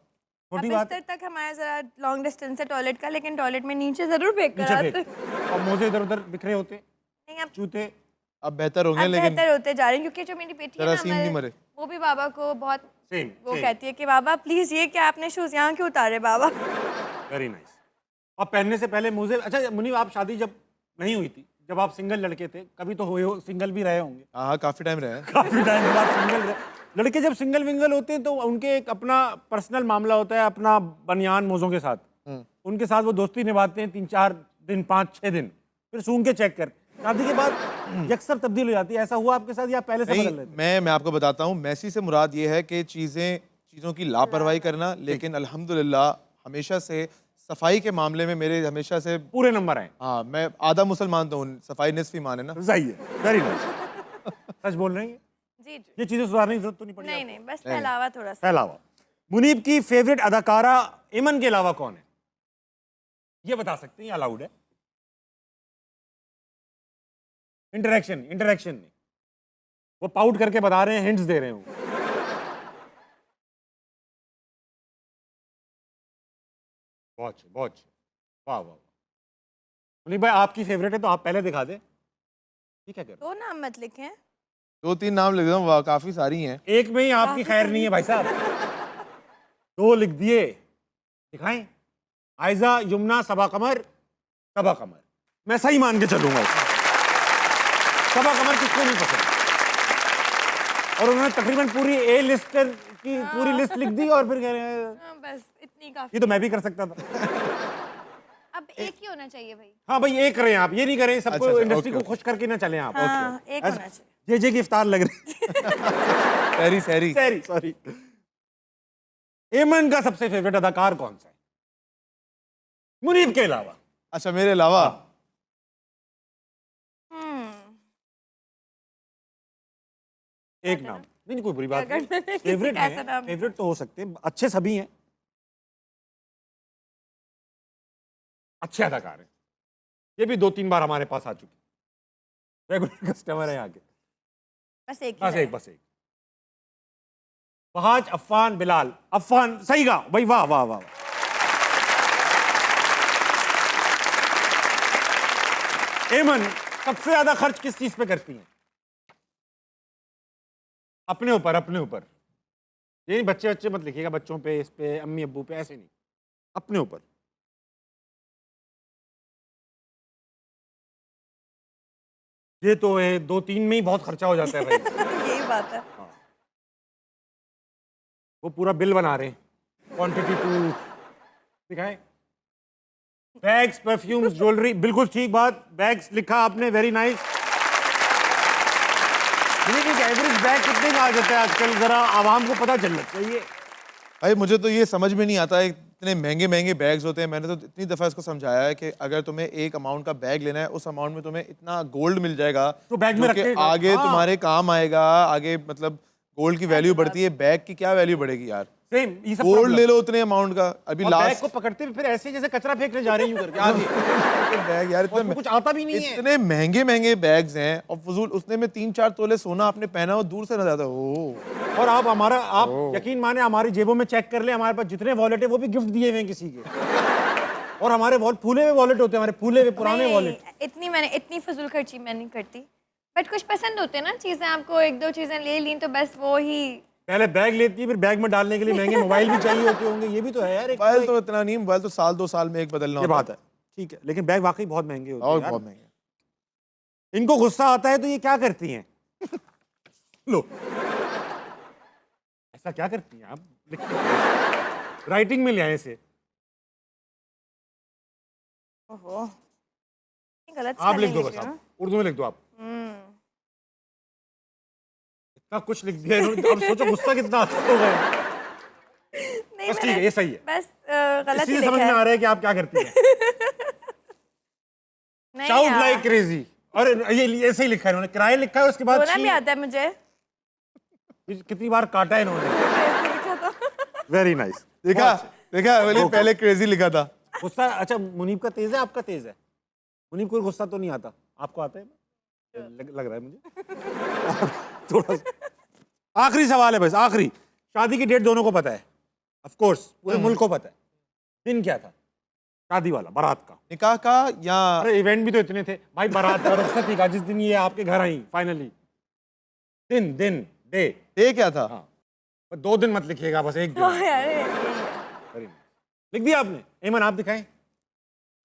छोटी अब बात बिस्तर तक हमारा जरा लॉन्ग डिस्टेंस है टॉयलेट का, लेकिन टॉयलेट में नीचे जरूर फेंक कर नीचे आते फेंक, और मोजे इधर उधर बिखरे होते हैं, नहीं। अब जूते। अब बेहतर होंगे अब लेकिन बेहतर होते जा रहे हैं, क्योंकि जो मेरी बेटी है ना जरासीम नहीं मरे। वो भी बाबा को बहुत सेम वो कहती है कि बाबा प्लीज ये क्या आपने शूज यहाँ क्यों उतारे बाबा। Very nice. और पहनने से पहले मोजे। अच्छा मुनीब आप शादी जब नहीं हुई थी, जब आप सिंगल लड़के थे, कभी तो हुए हो, सिंगल भी रहे होंगे हाँ काफी टाइम रहे हैं। काफी टाइम के बाद सिंगल रहे। लड़के जब सिंगल विंगल होते हैं तो उनके एक अपना पर्सनल मामला होता है, अपना बनियान मोजों के साथ, उनके साथ वो दोस्ती निभाते हैं 3-4 दिन, 5-6 दिन, फिर सूंघ के चेक कर। शादी के बाद यकसर तब्दील हो जाती है, ऐसा हुआ आपके साथ या पहले से नहीं, बदल रहे थे? मैं आपको बताता हूँ, मैसी से मुराद ये है कि चीज़ों की लापरवाही करना, लेकिन अल्हम्दुलिल्लाह हमेशा से सफाई के मामले में मेरे हमेशा से पूरे नंबर आए। हाँ, मैं आधा मुसलमान तो हूँ, सफाई निस्फ ईमान है ना। सही है, वेरी नाइस। सच बोल रहे हैं जी जी। ये चीजें सुधारने की जरूरत तो नहीं पड़ी? नहीं नहीं, बस फैलावा थोड़ा सा। अलावा मुनीब की फेवरेट अदाकारा एमन के अलावा कौन है? ये बता सकते हैं, अलाउड है। इंटरेक्शन नहीं, वो पाउट करके बता रहे हैं, हिंट्स दे रहे हैं वो। बहुत अच्छे, बहुत अच्छे, वाह वाह। मुनीब भाई आपकी फेवरेट है तो आप पहले दिखा दे, ठीक है? कर दो नाम मत लिखें। 2-3 नाम लिख दूँ, वाह काफी सारी हैं। एक में ही आपकी खैर नहीं है भाई साहब। 2 लिख दिए, दिखाएं। आयजा, यमुना, सबा कमर। मैं सही मान के चलूंगा इसको। सबा कमर किसको नहीं पसंद? और उन्होंने तकरीबन पूरी ए लिस्ट की पूरी लिस्ट लिख दी और फिर कह रहे हैं बस इतनी काफी। ये तो मैं भी कर सकता था। अब एक ही होना चाहिए भाई। हाँ भाई, एक करें आप, ये नहीं करें सबको, अच्छा, इंडस्ट्री ओके, को खुश करके ना चलें आप। हाँ, एक होना चाहिए। जे की इफ्तार लग रही सैरी सैरी। Sorry sorry. एमन का सबसे फेवरेट अदाकार कौन सा है मुनीब के अलावा? अच्छा, मेरे अलावा एक नाम नहीं, नहीं कोई बुरी बात अगर नहीं, मैंने किसी फेवरेट का ऐसा है, नाम- फेवरेट तो हो सकते हैं, अच्छे सभी हैं, अच्छे अदाकार हैं। ये भी 2-3 बार हमारे पास आ चुके, रेगुलर कस्टमर है यहाँ के। बस एक ही बस रहे। एक, बस एक। फहाज, अफ़ान, बिलाल। अफ़ान सही गा भाई, वाह वाह वाह वाह। एमन सबसे ज्यादा खर्च किस चीज पे करती हैं? अपने ऊपर, अपने ऊपर। ये नहीं बच्चे बच्चे मत लिखिएगा, बच्चों पे, इस पे, अम्मी अब्बू पे, ऐसे नहीं, अपने ऊपर। ये तो है 2-3 में ही बहुत खर्चा हो जाता है भाई। यही बात है। वो पूरा बिल बना रहे हैं, क्वांटिटी टू दिखाए। बैग्स, परफ्यूम्स, ज्वेलरी, बिल्कुल ठीक बात, बैग्स लिखा आपने, वेरी नाइस। एवरेज बैग कितने का आ जाता है आजकल, जरा आवाम को पता चलना चाहिए। भाई मुझे तो ये समझ में नहीं आता है, इतने महंगे महंगे बैग्स होते हैं। मैंने तो इतनी दफ़ा इसको समझाया है कि अगर तुम्हें एक अमाउंट का बैग लेना है, उस अमाउंट में तुम्हें इतना गोल्ड मिल जाएगा तो बैग में जो कि रखेगा। आगे हाँ। तुम्हारे काम आएगा। आगे मतलब गोल्ड की वैल्यू बढ़ती है, बैग की क्या वैल्यू बढ़ेगी यार। सेम ये सब गोल्ड problem। ले लो उतने अमाउंट का। अभी और बैग लास्ट को पकड़ते हुए फिर ऐसे जैसे कचरा फेंकने जा रहे हैं यूं करके आगे। बैग यार, उसमें कुछ आता भी नहीं है। इतने महंगे महंगे बैग्स हैं और फजूल उसने में 3-4 तोले सोना आपने पहना हो, दूर से नजर आता है। ओह, और आप यकीन माने हमारी जेबों में चेक कर ले, हमारे पास जितने वॉलेट है वो भी गिफ्ट दिए हुए हैं किसी के। और हमारे फूले हुए वॉलेट होते हैं, हमारे फूले हुए पुराने नहीं, वॉलेट। इतनी फजूल खर्ची मैं नहीं करती, बट कुछ पसंद होते हैं ना चीजें, आपको 1-2 चीजें ले ली तो बस वो ही। पहले बैग लेती है, फिर बैग में डालने के लिए महंगे मोबाइल भी चाहिए होते होंगे, ये भी तो है यार। मोबाइल तो इतना नहीं, मोबाइल तो 1-2 साल में एक बदलना ये होता बात है, ठीक है, लेकिन बैग वाकई बहुत महंगे होते हैं और यार। बहुत महंगे। इनको गुस्सा आता है तो ये क्या करती हैं? लो, ऐसा क्या करती हैं आप? लिखिए, राइटिंग में ले आए इसे। ओहो, गलत आप लिख दो, spelling बस लिखी आप उर्दू में लिख दो आप। इतना कुछ लिख दिया इन्होंने, अब सोचो गुस्सा कितना आता होगा। नहीं, बस ठीक है, ये सही है। बस गलत ही इसी से समझ लिखा में आ है। रहा है कि आप क्या करती हैं। नहीं शाउट यार, लाइक क्रेजी, और ये ऐसे ही लिखा है इन्होंने, किराए लिखा है, उसके बाद रोना भी आता है मुझे। कितनी बार काटा है इन्होंने। लिखा था। Very nice. देखा देखा, बोली पहले क्रेजी लिखा था। गुस्सा, अच्छा मुनीब का तेज है, आपका तेज है? मुनीब को गुस्सा तो नहीं आता, आपको आता है? लग रहा है मुझे। थोड़ा सा। आखिरी सवाल है बस, आखिरी। शादी की डेट दोनों को पता है, ऑफ कोर्स पूरे मुल्क को पता है। दिन क्या था शादी वाला, बारात का? निकाह का या अरे इवेंट भी तो इतने थे भाई, बारात का, रुखसती का, जिस दिन ये आपके घर आई फाइनली, दिन डे डे क्या था? हाँ, बस 2 दिन मत लिखिएगा, बस 1 दिन। हाँ यार, यही है। Very nice. लिख दिया आपने? एमन आप दिखाएं।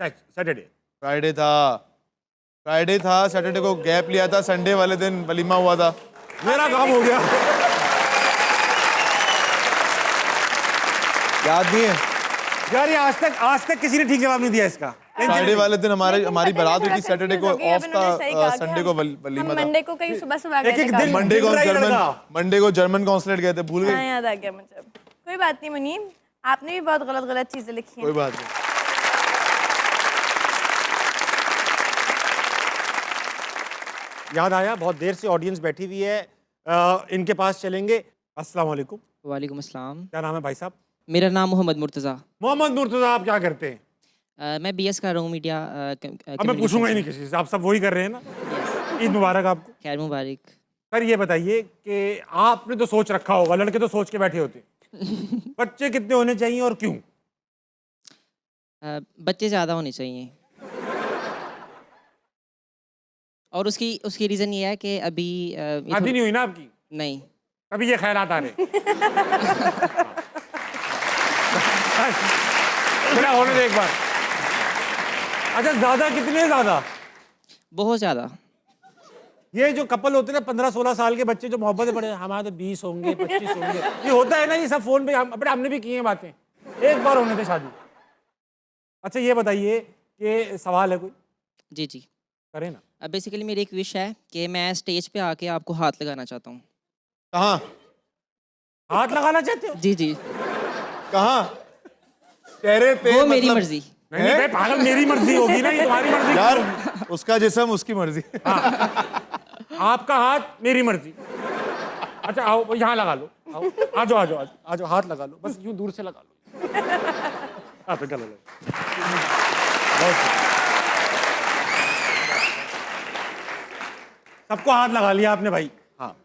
सैटरडे। फ्राइडे था, सैटरडे को गैप लिया था, संडे वाले दिन वलीमा हुआ था। मेरा काम हो गया। याद नहीं है? यार ये आज तक किसी ने ठीक जवाब नहीं दिया इसका। फ्राइडे वाले दिन लेकिन हमारी पता बारात नहीं, हुई थी, थोड़ा सैटरडे को confuse हो गई, ऑफ अब इन्होंने सही कहा था, कि संडे को वलीमा हम था। मंडे को कहीं सुबह गए एक-एक थे दिन काफी। मंडे को दिन रहा ही लड़का। मंडे को जर्मन कॉन्सुलेट गए थे, भूल हाँ गए? याद आ गया मुझे। कोई बात नहीं मुनीब, आपने भी बहुत गलत चीजें लिखी कोई हैं। बात नहीं। याद आया, बहुत देर से ऑडियंस बैठी हुई है, इनके पास चलेंगे। अस्सलाम वालेकुम। वालेकुम अस्सलाम। क्या नाम है भाई साहब? मेरा नाम मोहम्मद मुर्तज़ा। मोहम्मद मुर्तजा, आप क्या करते हैं? मैं बीएस कर रहा हूँ मीडिया अब मैं पूछूंगा ही नहीं किसी से, आप सब वही कर रहे हैं ना। ईद मुबारक आपको। खैर मुबारक। सर ये बताइए कि आपने तो सोच रखा होगा, लड़के तो सोच के बैठे होते हैं, बच्चे कितने होने चाहिए और क्यों? बच्चे ज़्यादा होने चाहिए और उसकी रीज़न ये है कि अभी ये शादी नहीं हुई ना आपकी, नहीं। तभी ये ख्यालात आ रहे। मेरा होने दे एक बार। अच्छा ज्यादा कितने ज्यादा? बहुत ज़्यादा। ये जो कपल होते हैं ना 15-16 साल के बच्चे जो मोहब्बत में पड़े, हमारे तो 20 होंगे 25 होंगे, ये होता है ना, ये सब फोन पे हमने भी की हैं बातें। एक बार होने दे शादी। अच्छा ये बताइए कि सवाल है कोई, जी जी। करें ना। अब बेसिकली मेरी एक विश है कि मैं स्टेज पे आके आपको हाथ लगाना चाहता हूँ। कहाँ हाथ लगाना चाहते हो? जी जी। कहाँ चेहरे पे वो मेरी मतलब- मर्जी। नहीं नहीं भाई पागल, मेरी मर्जी होगी ना, ये तुम्हारी मर्जी क्यों यार होगी? उसका जिस्म उसकी मर्जी। आपका हाथ मेरी मर्जी। अच्छा आओ यहाँ लगा लो, आओ आ जाओ आ जाओ आ जाओ, हाथ लगा लो, बस यूं दूर से लगा लो। हाँ तो चलो बहुत सही। सबको हाथ लगा लिया आपने भाई। हाँ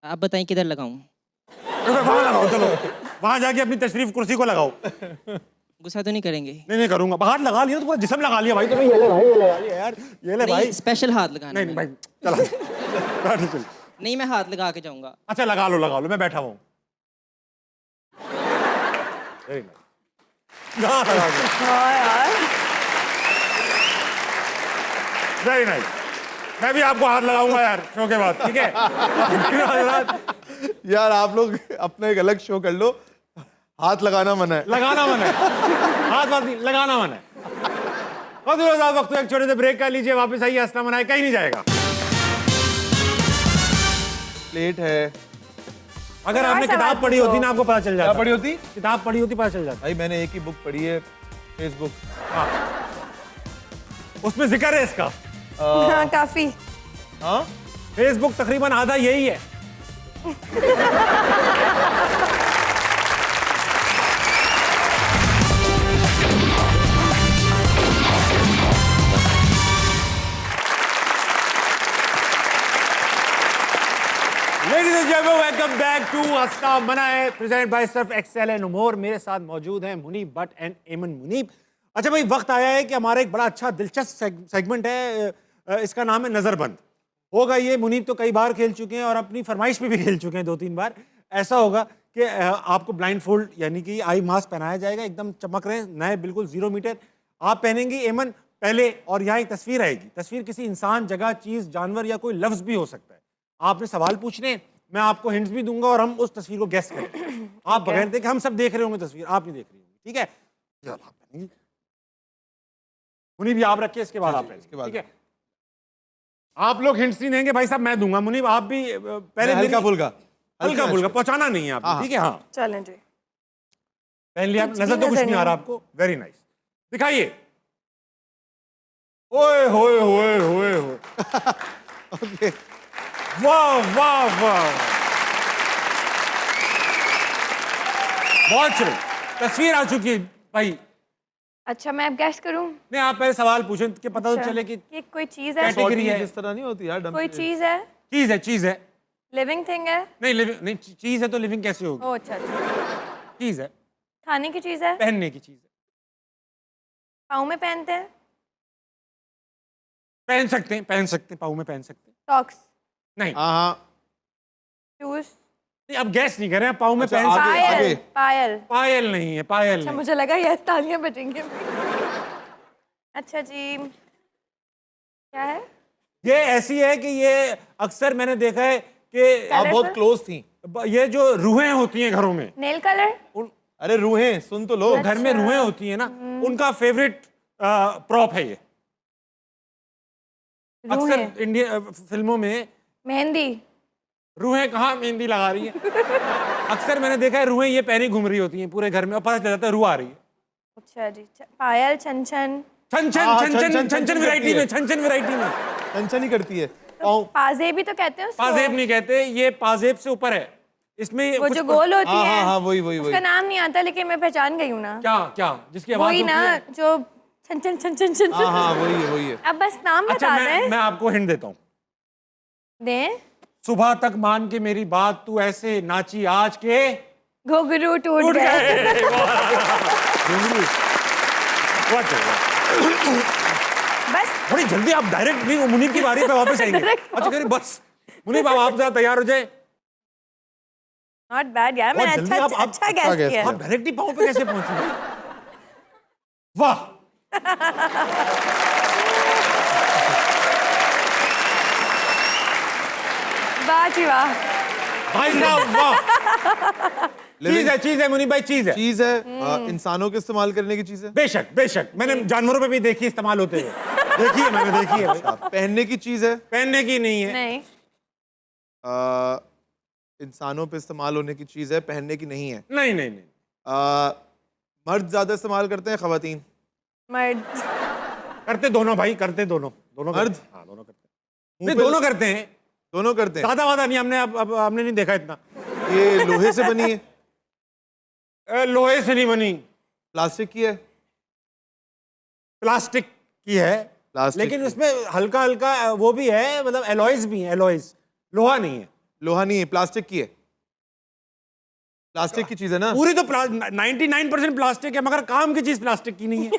आप बताएं किधर लगाऊं? वहां लगाओ, चलो वहां जाके अपनी तशरीफ कुर्सी को लगाओ। गुस्सा तो नहीं करेंगे? नहीं करूंगा, हाथ लगा लिया तो पूरा जिस्म लगा लिया भाई तुमने। ये ले भाई, ये लगा लिया यार, ये ले भाई। नहीं, स्पेशल हाथ लगाना नहीं है। भाई चला चल। नहीं, मैं हाथ लगा के जाऊंगा। अच्छा लगा लो मैं बैठा हुआ हूँ। Very nice. हाँ, लगा दो। हाँ यार, Very nice. मैं भी आपको हाथ लगाऊंगा यार शो के बाद, ठीक है? यार आप लोग अपना एक अलग शो कर लो, हाथ लगाना मना है। लगाना मन है, हाथ बात नहीं, लगाना मन है। और वक्त एक छोटे से ब्रेक कर लीजिए, वापस आइए, हंसना मनाए, कहीं नहीं जाएगा। प्लेट है। अगर और आपने सवाल किताब पढ़ी होती ना, आपको पता चल क्या जाता। पढ़ी होती? किताब पढ़ी होती पता चल जाता। भाई मैंने एक ही बुक पढ़ी है, फेसबुक। उसमें जिक्र है इसका। हाँ काफी। हाँ फेसबुक तकरीबन आधा यही है। Ladies and gentlemen, welcome back to हंसना मनाए, presented by Surf Excel and उमोर। मेरे साथ मौजूद हैं मुनीब भट्ट एंड एमन मुनीब। अच्छा भाई, वक्त आया है कि हमारा एक बड़ा अच्छा दिलचस्प सेगमेंट है, इसका नाम है नजरबंद। होगा ये, मुनीब तो कई बार खेल चुके हैं और अपनी फरमाइश पे भी खेल चुके हैं 2-3 बार। ऐसा होगा कि आपको ब्लाइंड फोल्ड यानी कि आई मास्क पहनाया जाएगा, एकदम चमक रहे नए, बिल्कुल 0 मीटर आप पहनेंगे एमन पहले, और यहाँ एक तस्वीर आएगी। तस्वीर किसी इंसान, जगह, चीज, जानवर या कोई लफ्ज भी हो सकता है। आपने सवाल पूछने, मैं आपको हिंट्स भी दूंगा और हम उस तस्वीर को गेस करेंगे। आप बगैर देखे, हम सब देख रहे होंगे तस्वीर, आप नहीं देख रही होंगी, ठीक है? चलो आप पहनेंगे, मुनीब भी आप रखिए, इसके बाद आप पहनेंगे, ठीक है? आप लोग हिंट्स नहीं देंगे भाई साहब, मैं दूंगा। मुनीब आप भी पहले हल्का फुल्का पहुंचाना नहीं है आपको, ठीक है? हाँ चलें जी। पहन लिया, कुछ नजर भी तो कुछ नजर नहीं आ नहीं। रहा आपको। वेरी नाइस, दिखाइए। ओए होए होए होए होए, ओके। वाह वाह वाह, बहुत अच्छी तस्वीर आ चुकी है भाई। अच्छा मैं अब गैस करूं? नहीं, आप पहले सवाल पूछें कि पता तो अच्छा, चले कि ये कोई चीज है? कैटेगरी है। जिस तरह नहीं होती यार, कोई चीज है? चीज है। लिविंग थिंग है? नहीं लिविंग नहीं, चीज है तो लिविंग कैसे होगी? ओ अच्छा, चीज है, खाने की चीज है? पहनने की चीज है। पाँव में पहनते हैं? पहन सकते हैं, पाँव में पहन सकते हैं। सॉक्स? नहीं हाँ शूज? नहीं, अब गैस नहीं कर रहे हैं, पाँव में अच्छा, पहन सकते हैं। आगे। पायल? पायल? पायल नहीं है, पायल अच्छा नहीं। मुझे लगा ये तालियां बजेंगे। अच्छा जी, क्या है? ये ऐसी है कि ये अक्सर मैंने देखा है कि आप बहुत Colourful? क्लोज थी। ये जो रूहें होती हैं घरों में, नेल कलर? अरे रूहें, सुन तो लो। घर में रूहें होती हैं ना, उनका फेवरेट प्रॉप है ये। रूहें? अक्सर इंडियन फिल्मों में मेहंदी? रूहें कहाँ मेहंदी लगा रही हैं। अक्सर मैंने देखा है रूहें ये पहनी घूम रही होती हैं पूरे घर में, और पता चल जाता है रूह आ रही है। अच्छा जी, पायल, छन छन छन हाँ, छन छन- छन छन- छन छन छन वैरायटी करती में, है। छन छन वैरायटी में। टेंशन ही करती है। तो पाजेब भी तो कहते हैं उसको। पाजेब नहीं कहते, ये पाजेब से ऊपर है। इसमें वो कुछ जो गोल होती हाँ है। हाँ हाँ, वही उसका नाम नहीं आता लेकिन मैं पहचान गई हूँ ना। क्या जिसकी आवाज वही होती ना है। जो छन छन छन छन छन। हाँ हाँ, वही है। अब बस नाम अच्छा बता दें। मैं आपको हिंट देता हूँ। दें? सुबह तक मान के मेरी बात, तू ऐसे नाची आज के घुघरू टूट उठ गए। गए। बस थोड़ी जल्दी आप डायरेक्ट नहीं, मुनीब की बारी पे वापस आएंगे। Direct अच्छा करिए बस, मुनीब आप जरा तैयार हो जाए। नॉट बैड यार, मैंने बहुत जल्दी अच्छा आप- अच्छा अच्छा गैस guess किया। आप डायरेक्ट ही पाँव पे कैसे पहुंचे? वाह, वाह जी वाह। भाई साहब वाह। चीज है मुनीब भाई, चीज है। चीज है, इंसानों के इस्तेमाल करने की चीज है। बेशक बेशक, मैंने जानवरों पे भी देखी इस्तेमाल होते हुए, देखी है मैंने, देखी है भाई। पहनने की चीज है। पहनने की नहीं है। नहीं। इंसानों पे इस्तेमाल होने की चीज है, पहनने की नहीं है। नहीं नहीं नहीं, मर्द ज्यादा इस्तेमाल करते हैं, खवातीन? मर्द। करते दोनों भाई, करते दोनों, दोनों मर्द? करते हैं। हाँ दोनों करते हैं, नहीं दोनों करते हैं, दोनों करते हैं। ज्यादा वादा नहीं, हमने अब हमने नहीं देखा इतना। ये लोहे से बनी है? लोहे से नहीं बनी, प्लास्टिक की है? प्लास्टिक की है, प्लास्टिक लेकिन की। उसमें हल्का हल्का वो भी है, मतलब एलॉयज भी है, एलॉयज, लोहा नहीं है। लोहा नहीं है, प्लास्टिक की है। प्लास्टिक की चीज है ना? पूरी तो 99% प्लास्टिक है, मगर काम की चीज प्लास्टिक की नहीं है।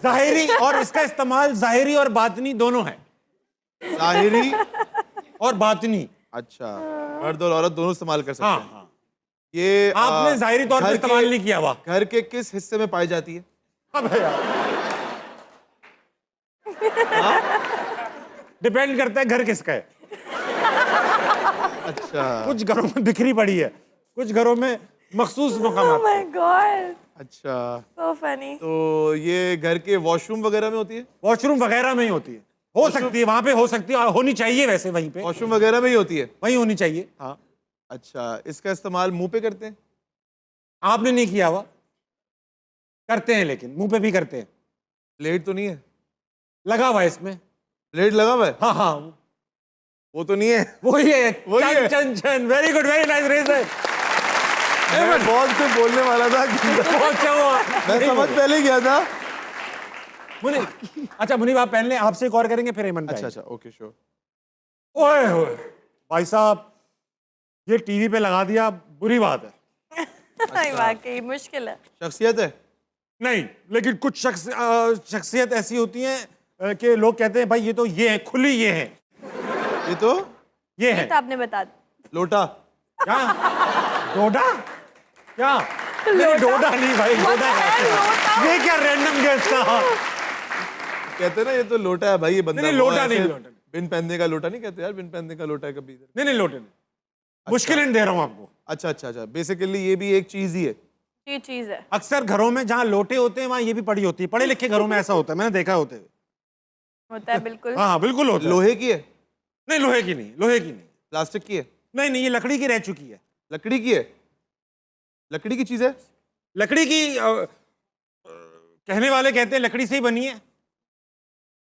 जाहिरी, और इसका इस्तेमाल जाहिरी और बातनी दोनों है। जाहिरी और बातनी। अच्छा, मर्द और औरत दोनों इस्तेमाल कर सकते हाँ हैं। हाँ, ये आपने जाहिरी तौर घर पर के- इस्तेमाल नहीं किया हुआ। घर के किस हिस्से में पाई जाती है? अबे यार, डिपेंड करता है घर किसका है। अच्छा कुछ घरों में बिखरी पड़ी है, कुछ घरों में मखसूस मकाम Oh my God, अच्छा, so funny. तो ये घर के वॉशरूम वगैरह में होती है? वॉशरूम वगैरह में ही होती है, हो सकती है वहां पे, हो सकती है, और होनी चाहिए वैसे, वहीं पे वॉशरूम वगैरह में ही होती है? वहीं होनी चाहिए। हाँ, अच्छा, इसका इस्तेमाल मुंह पे करते हैं? आपने नहीं किया हुआ, करते हैं, लेकिन मुंह पे भी करते हैं। ब्लेड तो नहीं है? लगा हुआ है इसमें। ब्लेड लगा हुआ है? हाँ हाँ, वो तो नहीं है? वही है, वही है। चन चन चन, very good, very nice razor. मैं बहुत से बोलने वाला था पहुंचा हुआ। मैं समझ पहले गया था। मुनीब, अच्छा मुनीब आप पहले, आपसे एक और करेंगे फिर हेमंत भाई। अच्छा अच्छा, ओके श्योर। ओए होए, भाई साहब ये टीवी पे लगा दिया, बुरी बात है। वाकई मुश्किल है। शख्सियत है? नहीं, लेकिन कुछ शख्सियत ऐसी होती हैं कि लोग कहते हैं भाई ये तो ये है, खुली ये है, ये तो ये है। तो आपने बता दिया। लोटा? क्या? डोडा? क्या? नहीं, डोडा नहीं भाई, डोडा है। ये क्या रैंडम गेस था? कहते हैं ना ये तो लोटा है भाई, ये बंदा नहीं, वो लोटा नहीं, ऐसे लोटा नहीं। बिन पहनने का लोटा नहीं कहते यार, बिन पहनने का लोटा है कभी इधर। नहीं नहीं, लोटे नहीं, मुश्किल हिंट दे रहा हूँ आपको। अच्छा अच्छा अच्छा, बेसिकली ये भी एक चीज ही है। ये चीज है। अक्सर घरों में जहाँ लोटे होते हैं वहाँ ये भी पड़ी होती है, पढ़े लिखे घरों में ऐसा होता है, मैंने देखा होते हुए। होता है बिल्कुल। हाँ हाँ, बिल्कुल होता है। लोहे की है? नहीं, लोहे की नहीं, लोहे की नहीं, प्लास्टिक की है? नहीं नहीं, ये लकड़ी की रह चुकी है। लकड़ी की है? लकड़ी की चीज है? लकड़ी की कहने वाले कहते हैं लकड़ी से ही बनी है,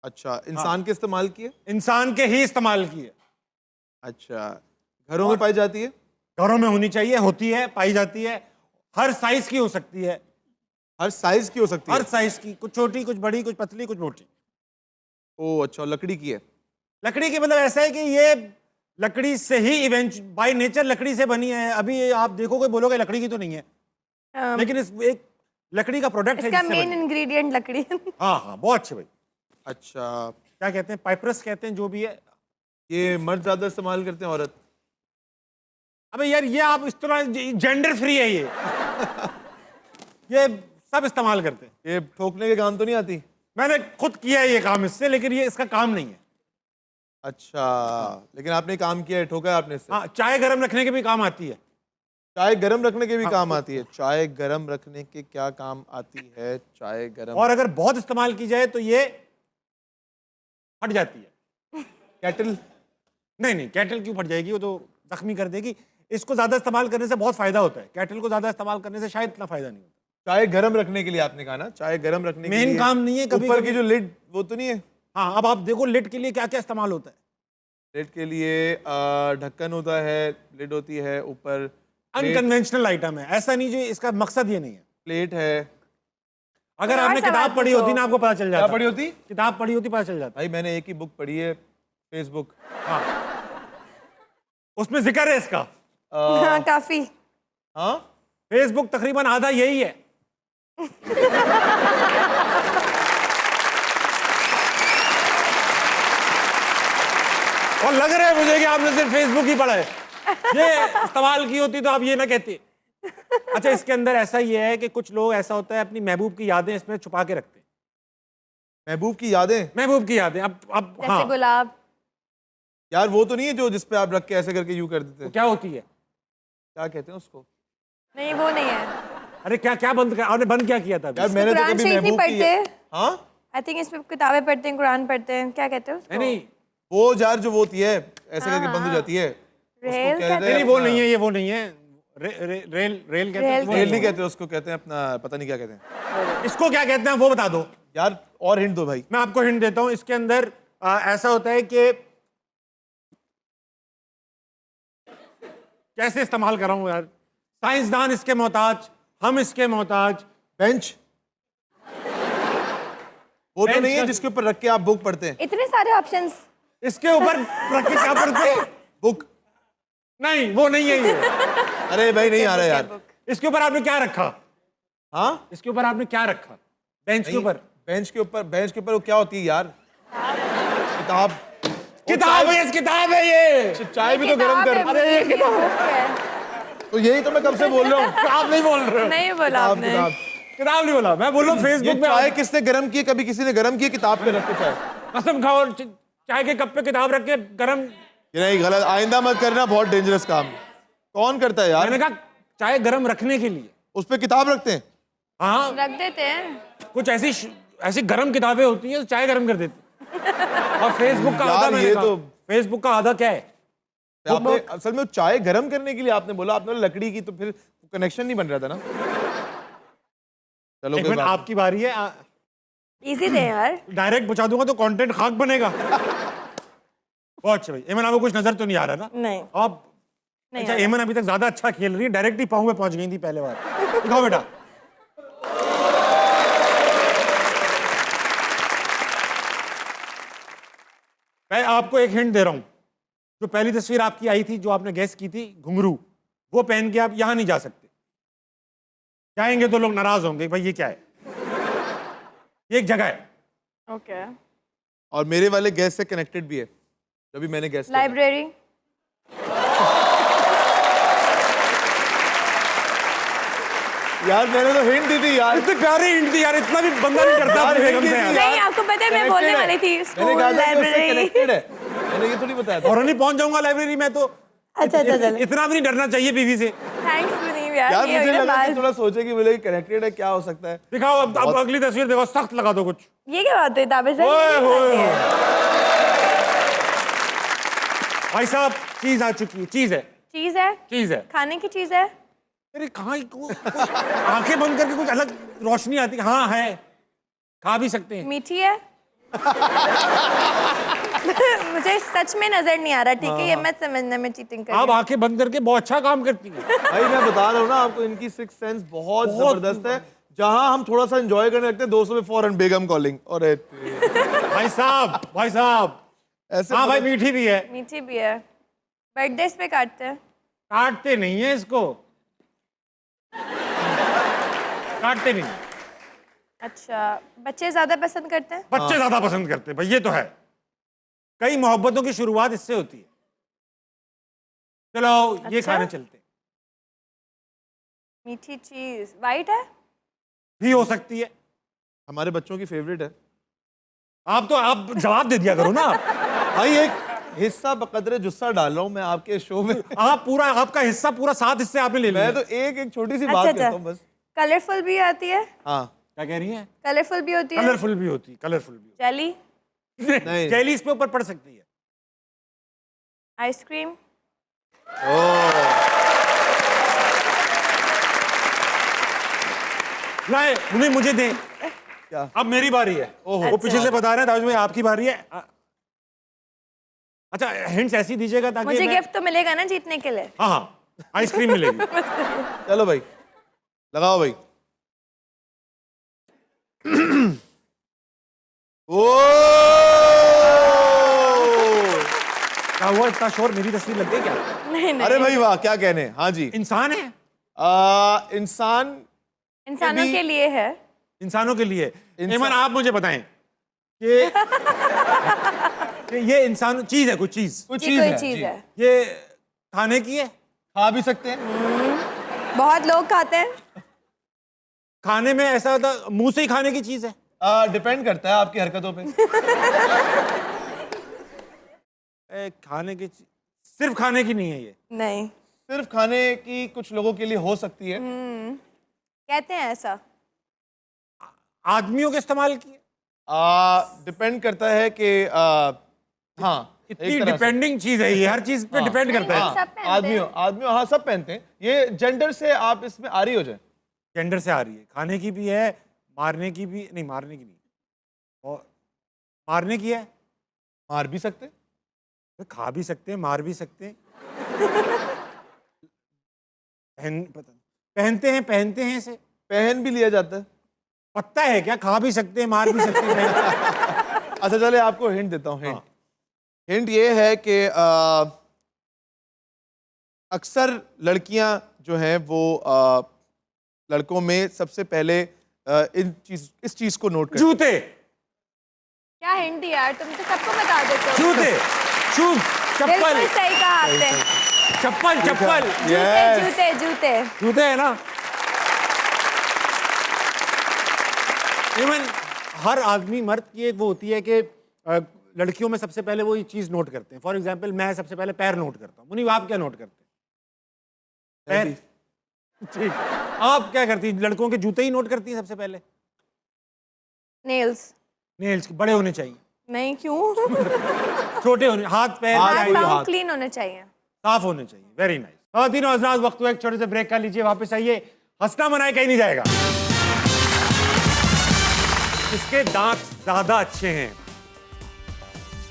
अच्छा, इंसान के इस्तेमाल की है? इंसान के ही इस्तेमाल की है। अच्छा, घरों में पाई जाती है? घरों में होनी चाहिए, होती है, पाई जाती है, हर साइज की हो सकती है, हर साइज की हो सकती हर है? साइज की, कुछ छोटी, कुछ बड़ी, कुछ पतली, कुछ मोटी। ओ अच्छा, लकड़ी की है? लकड़ी की मतलब ऐसा है कि ये लकड़ी से ही इवेंट, बाय नेचर लकड़ी से बनी है। अभी आप देखोगे बोलोगे लकड़ी की तो नहीं है, लेकिन इस एक लकड़ी का प्रोडक्ट है इसका जिससे मेन बनी है। इंग्रेडिएंट लकड़ी है। हाँ हाँ, बहुत अच्छे भाई। अच्छा, क्या कहते हैं, पाइप्रस कहते हैं, जो भी है। ये मर्द ज्यादा इस्तेमाल करते हैं, औरत? अबे यार ये आप इस तरह, जेंडर फ्री है ये सब इस्तेमाल करते हैं। ये ठोकने के काम तो नहीं आती? मैंने खुद किया है ये काम इससे, लेकिन ये इसका काम नहीं है। अच्छा, लेकिन आपने काम किया है, ठोका है आपने इससे? हाँ, चाय गर्म रखने के भी काम आती है। चाय गरम रखने के भी काम आती है? चाय गरम रखने के क्या काम आती है? चाय गरम, और अगर बहुत इस्तेमाल की जाए तो ये फट जाती है। केटल? नहीं नहीं, कैटल क्यों फट जाएगी, वो तो जख्मी कर देगी। इसको ज्यादा इस्तेमाल करने से बहुत फायदा होता है, कैटल को ज्यादा इस्तेमाल करने से शायद इतना फायदा नहीं होता। चाय गरम रखने के लिए आपने कहा ना, चाय गरम रखने के मेन लिए काम नहीं है, कभी ऊपर कभी- की जो लिड वो तो नहीं है? हाँ, अब आप देखो लिड के लिए क्या क्या इस्तेमाल होता है। लिड के लिए ढक्कन होता है, लिड होती है, ऊपर अनकन्वेंशनल आइटम है, ऐसा नहीं जो इसका मकसद ये नहीं है। प्लेट है। अगर और आपने सवाल किताब पढ़ी पूछो। होती ना, आपको पता चल क्या जाता। पढ़ी होती? किताब पढ़ी होती, पता चल जाता। भाई मैंने एक ही बुक पढ़ी है, फेसबुक। हाँ, उसमें जिक्र है इसका। हाँ काफी। हाँ, फेसबुक तकरीबन आधा यही है। और लग रहा है मुझे कि आपने सिर्फ फेसबुक ही पढ़ा है, ये इस्तेमाल की होती तो आप ये ना कहते। अच्छा, इसके अंदर ऐसा ही है कि कुछ लोग, ऐसा होता है अपनी महबूब की यादें इसमें छुपा के रखते हैं। महबूब की यादें? महबूब की यादें, अब जैसे हाँ, गुलाब। यार वो तो नहीं है जो जिस पे आप रख के ऐसे करके यूं कर देते तो हैं? क्या होती है? क्या कहते हैं उसको नहीं वो नहीं है। अरे क्या क्या बंद कर, आपने बंद क्या किया था अभी? यार मैंने तो कुरान कभी शरीफ नहीं महबूब की पढ़ते? हाँ आई थिंक इस पे किताबें पढ़ते हैं, कुरान पढ़ते हैं, क्या कहते हैं उसको? नहीं वो यार जो वो होती है ऐसे करके बंद हो जाती है उसको रेल कहते कहते हैं नहीं वो अपना- नहीं है, ये वो नहीं है। रेल रेल कहते हैं, रेल वो रेल नहीं नहीं है। कहते उसको, कहते हैं अपना पता नहीं क्या कहते हैं इसको क्या कहते हैं वो बता दो। यार। और हिंट दो भाई। मैं आपको हिंट देता हूं, इसके अंदर ऐसा होता है कि कैसे इस्तेमाल कर रहा हूं यार। साइंसदान इसके मोहताज, हम इसके मोहताज। बेंच। वो तो बेंच नहीं है का- जिसके ऊपर रख के आप बुक पढ़ते हैं। इतने सारे ऑप्शंस। इसके ऊपर रख के क्या पढ़ते हैं? बुक। नहीं वो नहीं है ये। अरे भाई नहीं आ रहा यार। इसके ऊपर आपने क्या रखा? हाँ इसके ऊपर आपने क्या रखा? बेंच के ऊपर बेंच के ऊपर वो क्या होती है यार? किताब। किताब है, किताब है ये। चाय भी तो गर्म कर। अरे ये किताब तो यही तो मैं कब से बोल रहा हूँ। आप नहीं बोल रहे हो। नहीं बोला किताब आपने। किताब। किताब नहीं बोला, मैं बोल रहा हूँ ये फेसबुक में चाय किसने गर्म की है? कभी किसी ने गर्म की है किताब पे रख के चाय? कसम खाओ और चाय के कप पे किताब रख के गरम। ये नहीं, गलत, आइंदा मत करना, बहुत डेंजरस काम। कौन करता है यार? मैंने कहा चाय गरम रखने के लिए। उस पे किताब रखते हैं? हाँ रख देते हैं। कुछ ऐसी गरम किताबें होती हैं जो चाय गरम कर देती हैं। और फेसबुक का यार, आधा मैंने ये कहा, तो- फेसबुक का आधा क्या है? आपने असल में वो चाय गर्म करने के लिए आपने बोला, आपने बोला लकड़ी की, तो फिर कनेक्शन नहीं बन रहा था ना। चलो एक कोई मिनट, बात आपकी बारी है। इजी थे यार। डायरेक्ट पहुंचा दूंगा तो कंटेंट खाक बनेगा। बहुत अच्छा भाई। एमन आपको कुछ नजर तो नहीं आ रहा ना? नहीं आप नहीं अच्छा, आ रहा। एमन अभी तक ज्यादा अच्छा खेल रही है, डायरेक्ट ही पाँव में पहुंच गई थी पहले बार। दिखाओ बेटा। मैं आपको एक हिंट दे रहा हूं। जो पहली तस्वीर आपकी आई थी, जो आपने गैस की थी, घुंघरू, वो पहन के आप यहां नहीं जा सकते। जाएंगे तो लोग नाराज होंगे, भाई ये क्या है। ये एक जगह है। ओके। और मेरे वाले गैस से कनेक्टेड भी है, जब मैंने गैस किया। लाइब्रेरी। यार मैंने तो हिंट दी थी यार। इतने प्यारे हिंट दी यार, इतना भी बंदा नहीं करता अपनी बेगम से यार। नहीं आपको पता है मैं बोलने Connected वाली है। थी मैंने स्कूल कहा था कि उससे लाइब्रेरी। connected है। मैंने ये थोड़ी बताया था। और नहीं पहुंच जाऊंगा लाइब्रेरी में तो। अच्छा अच्छा चलो। इतना भी नहीं डरना चाहिए बीवी से। थैंक्स मुनीब यार। यार ये मुझे हुई ना लगा कि बात। थोड़ा सोचे कि बोले कनेक्टेड है, क्या हो सकता है। दिखाओ अब अगली तस्वीर देखो, सख्त लगा दो कुछ। ये क्या बात है ताबे से? ओए होए। भाई साहब चीज आ चुकी है, चीज है, चीज है। चीज है। खाने की चीज है। अरे कहाँ आंखें बंद करके कुछ अलग रोशनी आती है। हाँ है, खा भी सकते हैं। मीठी है। मुझे सच में नजर नहीं आ रहा, ठीक है? ये मत समझना मैं चीटिंग कर रही आप हूँ। आंखें बंद करके बहुत अच्छा काम करती हैं। भाई मैं बता रहा हूँ ना आपको, इनकी सिक्स सेंस बहुत जबरदस्त है। जहां हम थोड़ा सा एंजॉय करने लगते हैं, 200 में फौरन बेगम कॉलिंग। और भाई साहब ऐसे हाँ भाई मीठी भी है। मीठी भी है। बर्थडे पे काटते हैं। काटते नहीं है इसको, काटते नहीं। अच्छा बच्चे ज्यादा पसंद करते हैं। बच्चे ज्यादा पसंद करते हैं भाई, ये तो है। कई मोहब्बतों की शुरुआत इससे होती है। चलो ये अच्छा? खाने चलते हैं। मीठी चीज वाइट है। भी हो सकती है। हमारे बच्चों की फेवरेट है। आप जवाब दे दिया करो ना। भाई एक हिस्सा बकदरे जुस्सा डाल रहा हूँ मैं आपके शो में। आप पूरा, आपका हिस्सा पूरा 7 हिस्से आपने ले लिया। मैं तो एक छोटी सी अच्छा, बात अच्छा। कहता हूँ बस। कलरफुल भी आती है। हाँ क्या कह रही हैं? कलरफुल भी होती है। कलरफुल भी होती, कलरफुल भी जेली। होती। नहीं। जेली इस पे ऊपर पड़ सकती है। आइसक्रीम। लाए उन्हें मुझे दे। क्या? अब मेरी बारी है। ओहो। वो पीछे से बता रहे हैं ताज भाई आपकी बारी है। अच्छा हिंट्स ऐसी दीजिएगा ताकि मुझे मैं- गिफ्ट तो मिलेगा ना जीतने के लिए। हाँ हाँ आइसक्रीम मिलेगी। चलो भाई लगाओ भाई। ओ क्या हुआ, इतना शोर? मेरी तस्वीर लग गई क्या? नहीं नहीं। अरे भाई वाह, क्या कहने। हाँ जी। इंसान है, इंसान इंसानों अभी- के लिए है। इंसानों के लिए। इंसान- एमन आप मुझे बताएं कि कि ये इंसान चीज है, कुछ चीज कुछ ये चीज कोई है चीज जी। है। ये खाने की है। खा भी सकते हैं। बहुत लोग खाते हैं। खाने में ऐसा होता, मुंह से ही खाने की चीज है। डिपेंड करता है आपकी हरकतों पे। खाने की सिर्फ खाने की नहीं है ये। नहीं सिर्फ खाने की कुछ लोगों के लिए हो सकती है। कहते हैं ऐसा। आदमियों के इस्तेमाल की है? डिपेंड करता है कि हाँ, इतनी एक तरह से। डिपेंडिंग चीज है ये, हर चीज पे डिपेंड करता है। नहीं, सब पहनते हैं। आदमियों हाँ सब पहनते हैं। ये जेंडर से आप इसमें आ रही हो जाए। जेंडर से आ रही है, खाने की भी है, मारने की भी नहीं, मारने की नहीं, और मारने की है, मार भी सकते। खा भी सकते हैं, मार भी सकते हैं। पहनते हैं इसे, पहन भी लिया जाता है। पता है क्या? खा भी सकते हैं, मार भी सकते हैं। अच्छा चले आपको हिंट देता हूँ। हिंट ये है कि अक्सर लड़कियां जो हैं वो लड़कों में सबसे पहले इस चीज को नोट करती हैं। जूते, क्या हिंट यार, तुम तो सबको बता देते हो। जूते, शूज, चप्पल, बिल्कुल सही कहा आपने। चप्पल, चप्पल, जूते जूते जूते। जूते है ना। इवन हर आदमी, मर्द की एक वो होती है कि लड़कियों में सबसे पहले वो ये चीज नोट करते हैं। फॉर एग्जाम्पल मैं सबसे पहले पैर नोट करता हूँ। मुनीब आप क्या नोट करते हैं? पैर। ठीक, आप क्या करती हैं? लड़कों के जूते ही नोट करती हैं सबसे पहले? नेल्स। नेल्स बड़े होने चाहिए, नहीं क्यों? छोटे होने, हाथ पैर हाथ क्या- पाँव क्लीन होने चाहिए। साफ होने चाहिए। Very nice. खातिन और हज़रात, वक्त हुआ एक छोटे से ब्रेक कर लीजिए, वापस आइए। हंसना मनाए कहीं नहीं जाएगा। इसके दांत ज्यादा अच्छे हैं।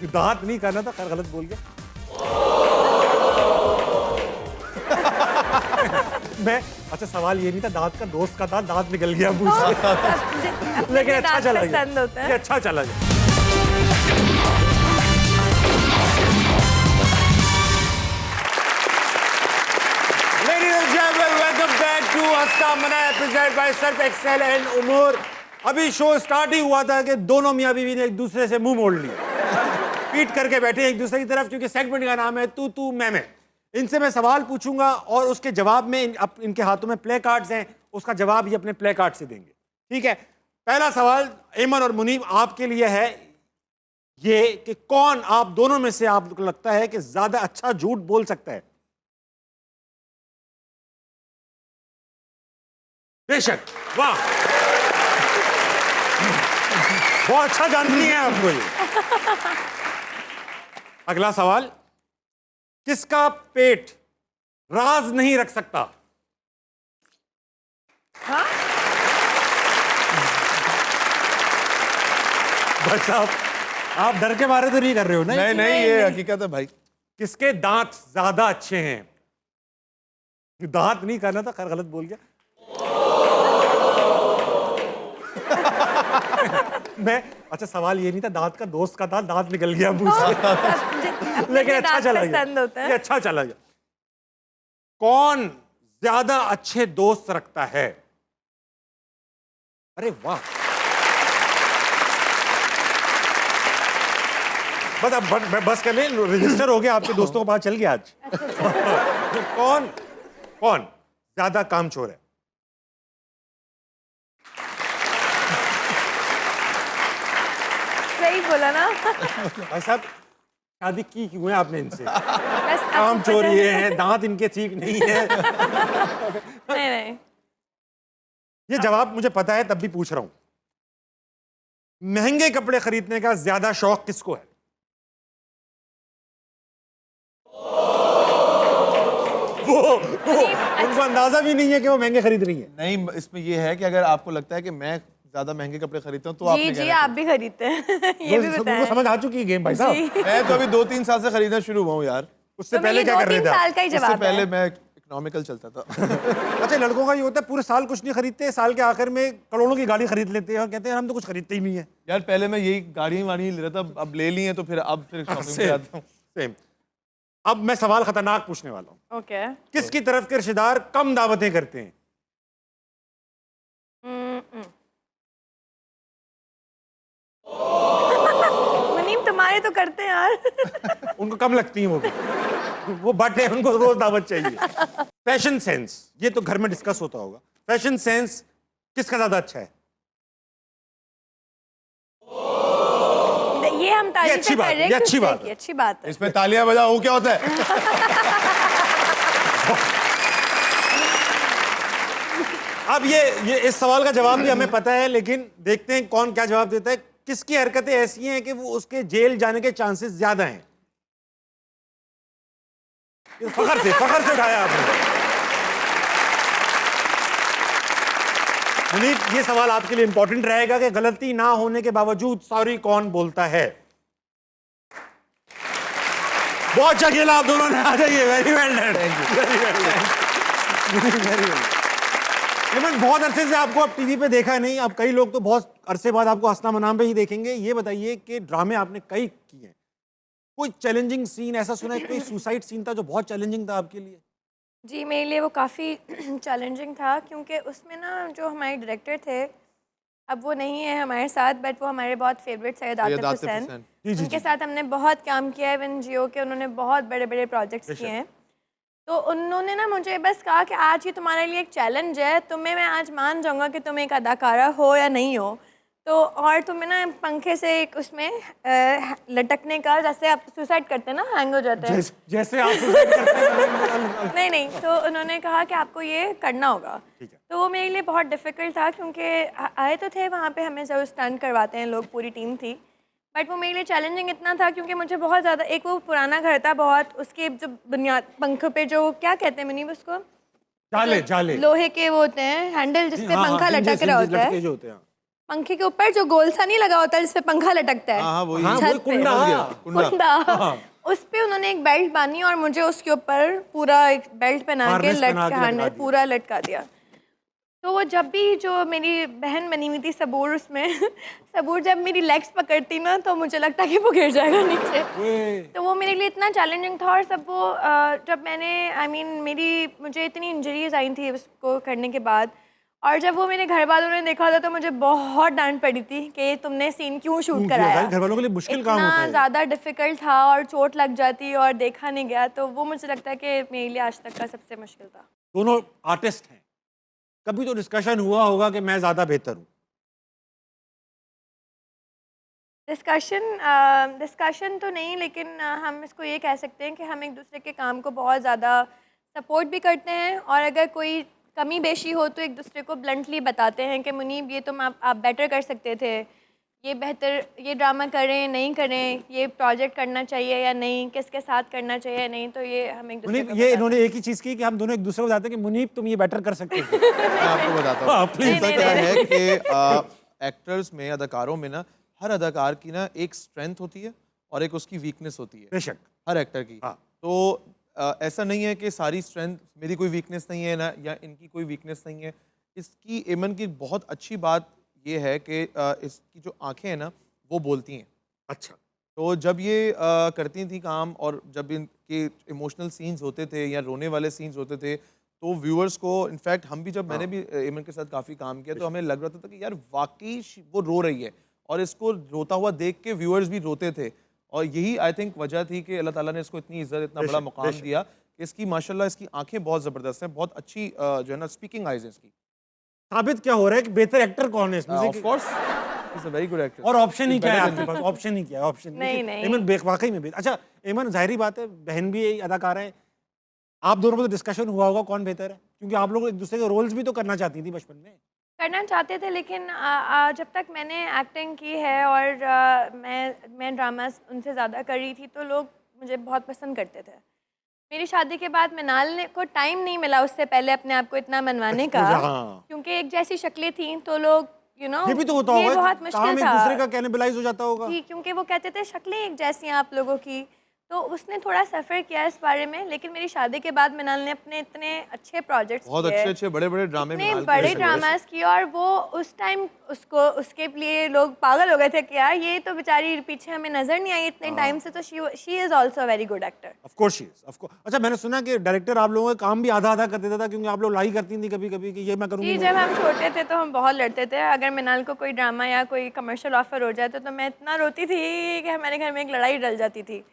दांत नहीं करना था, खैर गलत बोल गया। मैं अच्छा, सवाल ये नहीं था, दांत का दोस्त का था, दांत निकल गया मुंह से। लेकिन अच्छा चला गया, पसंद होता है। ये अच्छा चला गया। Ladies and gentlemen, welcome back to हंसना मनाए presented by Surf Excel and उमूर। अभी शो स्टार्ट ही हुआ था कि दोनों मियां बीवी ने एक दूसरे से मुंह मोड़ लिया, पीट करके बैठे एक दूसरे की तरफ, क्योंकि सेगमेंट का नाम है तू मैं। इनसे मैं सवाल पूछूंगा और उसके जवाब में इनके हाथों में प्ले कार्ड्स हैं, उसका जवाब ये अपने प्ले कार्ड से देंगे। ठीक है, पहला सवाल एमन और मुनीब आपके लिए है ये कि कौन आप दोनों में से आपको लगता है कि ज्यादा अच्छा झूठ बोल सकता है? बेशक, वाह, बहुत अच्छा जानती हैं आपको ये। अगला सवाल, किसका पेट राज नहीं रख सकता? हाँ? बस आप डर के मारे तो नहीं कर रहे हो ना? नहीं ये हकीकत है भाई। किसके दांत ज्यादा अच्छे हैं? दांत नहीं करना था, खैर गलत बोल गया। मैं अच्छा, सवाल ये नहीं था, दांत का दोस्त का था, दांत निकल गया मुंह से। लेकिन अच्छा चला गया, पसंद होता है। ये अच्छा चला गया। कौन ज्यादा अच्छे दोस्त रखता है? अरे वाह, बस अब बस कर ले, रजिस्टर हो गया, आपके दोस्तों को पता चल गया आज। कौन ज्यादा कामचोर है? सही बोला ना। भाई साहब, शादी की क्यों है आपने इनसे? बस काम आपको चोरी पता ये है, दांत इनके ठीक नहीं है। नहीं। ये जवाब मुझे पता है, तब भी पूछ रहा हूं। महंगे कपड़े खरीदने का ज्यादा शौक किसको है? वो उनको अंदाजा भी नहीं है कि वो महंगे खरीद रही है। नहीं, इसमें ये है कि अगर आपको लगता है कि मैं ज्यादा महंगे कपड़े खरीदता हूँ तो जी आपने जी, कहना आप भी खरीदते हैं। ये भी उनको बताएं। समझ आ चुकी है गेम भाई साहब। मैं तो अभी 2-3 साल से खरीदना शुरू हुआ हूँ यार। उससे तो पहले ये क्या कर रहे 2-3 थे आप? साल का ही उससे जवाब पहले है। मैं इकोनॉमिकल चलता था। अच्छा, लड़कों का ये होता है पूरे साल कुछ नहीं खरीदते, साल के आखिर में करोड़ों की गाड़ी खरीद लेते हैं और कहते हैं हम तो कुछ खरीदते ही नहीं है। यार पहले मैं यही गाड़ी वाड़ी ले रहा था, अब ले ली है तो फिर शॉपिंग पे आता हूँ। सेम। अब मैं सवाल खतरनाक पूछने वाला हूँ। ओके। किसकी तरफ के रिश्तेदार कम दावतें करते हैं? मुनीम तुम्हारे तो करते हैं यार। उनको कम लगती है वो बट है, उनको रोज दावत चाहिए। फैशन सेंस, ये तो घर में डिस्कस होता होगा। फैशन सेंस किसका ज्यादा अच्छा है? ये हम तारीफ अच्छी कर बात रहे है, हैं, ये अच्छी खुद से बात की है। अच्छी बात है। इसमें तालियां बजाओ क्या होता है? अब ये इस सवाल का जवाब भी हमें पता है, लेकिन देखते हैं कौन क्या जवाब देता है। किसकी हरकतें ऐसी हैं कि वो उसके जेल जाने के चांसेस ज्यादा हैं? ये फखर से उठाया आपने। मुनीब, ये सवाल आपके लिए इंपॉर्टेंट रहेगा कि गलती ना होने के बावजूद सॉरी कौन बोलता है। बहुत अच्छा खेला आप दोनों ने, आ जाइए। Very well done, very well. लेकिन बहुत अरसे से आपको अब टीवी पे देखा नहीं, अब कई लोग तो बहुत अरसे बाद आपको हंसना मनाम पे ही देखेंगे। ये बताइए कि ड्रामे आपने कई किए हैं, कोई चैलेंजिंग सीन ऐसा सुना है, कोई सुसाइड सीन था जो बहुत चैलेंजिंग था आपके लिए? जी, मेरे लिए वो काफ़ी चैलेंजिंग था, क्योंकि उसमें ना जो हमारे डायरेक्टर थे, अब वो नहीं है हमारे साथ, बट वो हमारे बहुत फेवरेट सैयद आतिफ हुसैन, उनके साथ हमने बहुत काम किया है। इवन जियो के उन्होंने बहुत बड़े बड़े प्रोजेक्ट्स किए हैं। तो उन्होंने ना मुझे बस कहा कि आज ये तुम्हारे लिए एक चैलेंज है, तुम्हें मैं आज मान जाऊंगा कि तुम एक अदाकारा हो या नहीं हो। तो और तुम्हें ना पंखे से एक उसमें लटकने का, जैसे आप सुसाइड करते हैं ना, हैंग हो जाते हैं, जैसे आप suicide करते हैं। नहीं, तो उन्होंने कहा कि आपको ये करना होगा। तो वो मेरे लिए बहुत डिफ़िकल्ट था, क्योंकि आए तो थे वहाँ पे, हमें ज़रूर स्टंट करवाते हैं लोग, पूरी टीम थी, बट वो मेरे लिए चैलेंजिंग इतना था क्योंकि मुझे बहुत ज़्यादा, एक वो पुराना घर था बहुत, उसके जो बुनियाद पंख पे जो क्या कहते हैं मनीब उसको, जाले लोहे के वो होते हैं हैंडल, जिसपे पंखा लटक रहा होता है, जो होते हैं पंखे के ऊपर जो गोल सा नहीं लगा होता जिसपे पंखा लटकता है, छत पे कुंडा, उस पे उन्होंने एक बेल्ट बांधी और मुझे उसके ऊपर पूरा एक बेल्ट पहना के पूरा लटका दिया। तो वो जब भी जो मेरी बहन बनी हुई थी सबूर, उसमें सबूर जब मेरी लेग्स पकड़ती ना, तो मुझे लगता कि वो गिर जाएगा नीचे। तो वो मेरे लिए इतना चैलेंजिंग था। और सब वो जब मैंने मुझे इतनी इंजरीज आई थी उसको करने के बाद, और जब वो मेरे घर वालों ने देखा था तो मुझे बहुत डांट पड़ी थी कि तुमने सीन क्यों शूट कराया। घर वालों के लिए मुश्किल काम होता है, ज़्यादा डिफिकल्ट था और चोट लग जाती और देखा नहीं गया। तो वो मुझे लगता है कि मेरे लिए आज तक का सबसे मुश्किल था। दोनों आर्टिस्ट हैं, कभी तो डिस्कशन हुआ होगा कि मैं ज़्यादा बेहतर हूँ? डिस्कशन तो नहीं, लेकिन हम इसको ये कह सकते हैं कि हम एक दूसरे के काम को बहुत ज़्यादा सपोर्ट भी करते हैं, और अगर कोई कमी बेशी हो तो एक दूसरे को ब्लंटली बताते हैं कि मुनीब ये तुम आप बेटर कर सकते थे, ये बेहतर, ये ड्रामा करें नहीं करें, ये प्रोजेक्ट करना चाहिए या नहीं, किसके साथ करना चाहिए या नहीं। तो ये हम एक दूसरे को ये इन्होंने एक ही चीज़ की कि हम दोनों एक दूसरे को बताते हैं कि मुनीब तुम ये बेटर कर सकते हो। मैं आपको बताता हूँ प्लीज। क्या है कि एक्टर्स में, अदाकारों में ना, हर अदाकार की ना एक स्ट्रेंथ होती है और एक उसकी वीकनेस होती है, बेशक हर एक्टर की। तो ऐसा नहीं है कि सारी स्ट्रेंथ, मेरी कोई वीकनेस नहीं है ना, या इनकी कोई वीकनेस नहीं है। इसकी एमन की बहुत अच्छी बात ये है कि इसकी जो आंखें हैं ना, वो बोलती हैं। अच्छा, तो जब ये करती थी काम, और जब इनके इमोशनल सीन्स होते थे या रोने वाले सीन्स होते थे, तो व्यूअर्स को, इनफैक्ट हम भी, जब मैंने भी एमन के साथ काफ़ी काम किया, तो हमें लग रहा था कि यार वाकई वो रो रही है, और इसको रोता हुआ देख के व्यूअर्स भी रोते थे। और यही आई थिंक वजह थी कि अल्लाह ताला ने इसको इतनी इज्जत, इतना बड़ा मुकाम दिया कि इसकी माशाल्लाह इसकी आंखें बहुत ज़बरदस्त हैं, बहुत अच्छी जो है ना स्पीकिंग आइज है इसकी। साबित क्या हो रहा है कि बेहतर एक्टर कौन है इसमें से? Of course he is a very good actor. और ऑप्शन ही क्या है आपके पास? ऑप्शन ही क्या है? ऑप्शन नहीं। एमन वाकई में अच्छा, एमन जाहिर बात है, बहन भी अदाकार है, आप दोनों में तो डिस्कशन हुआ होगा कौन बेहतर है, क्योंकि आप लोग एक दूसरे के रोल्स भी तो करना चाहती थी बचपन में। करना चाहते थे, लेकिन जब तक मैंने एक्टिंग की है और मैं ड्रामास उनसे ज़्यादा कर रही थी, तो लोग मुझे बहुत पसंद करते थे। मेरी शादी के बाद मिनाल को टाइम नहीं मिला उससे पहले अपने आप को इतना मनवाने का, क्योंकि एक जैसी शक्लें थी, तो लोग ये भी तो होता होगा, बहुत काम मुश्किल एक था दूसरे का कैनिबलाइज हो जाता होगा। जी, क्योंकि वो कहते थे शक्लें एक जैसी हैं आप लोगों की, तो उसने थोड़ा सफ़र किया इस बारे में। लेकिन मेरी शादी के बाद मिनाल ने अपने इतने अच्छे प्रोजेक्ट्स बहुत अच्छे बड़े ड्रामे, इतने बड़े ड्रामास किए, और वो उस टाइम उसके लिए लोग पागल हो गए थे कि यार ये तो बेचारी पीछे हमें नजर नहीं आई इतने टाइम से, तो she is also a very good actor. Of course she is, of course. अच्छा, मैंने सुना कि डायरेक्टर आप लोगों का काम भी आधा आधा कर देता था, क्योंकि आप लोग लाई करती थी कभी कभी कि ये मैं करूंगी। जी, जब हम छोटे थे तो हम बहुत लड़ते थे। अगर मिनाल को कोई ड्रामा या कोई कमर्शियल ऑफर हो जाए तो मैं इतना रोती थी कि हमारे घर में एक लड़ाई डल जाती थी।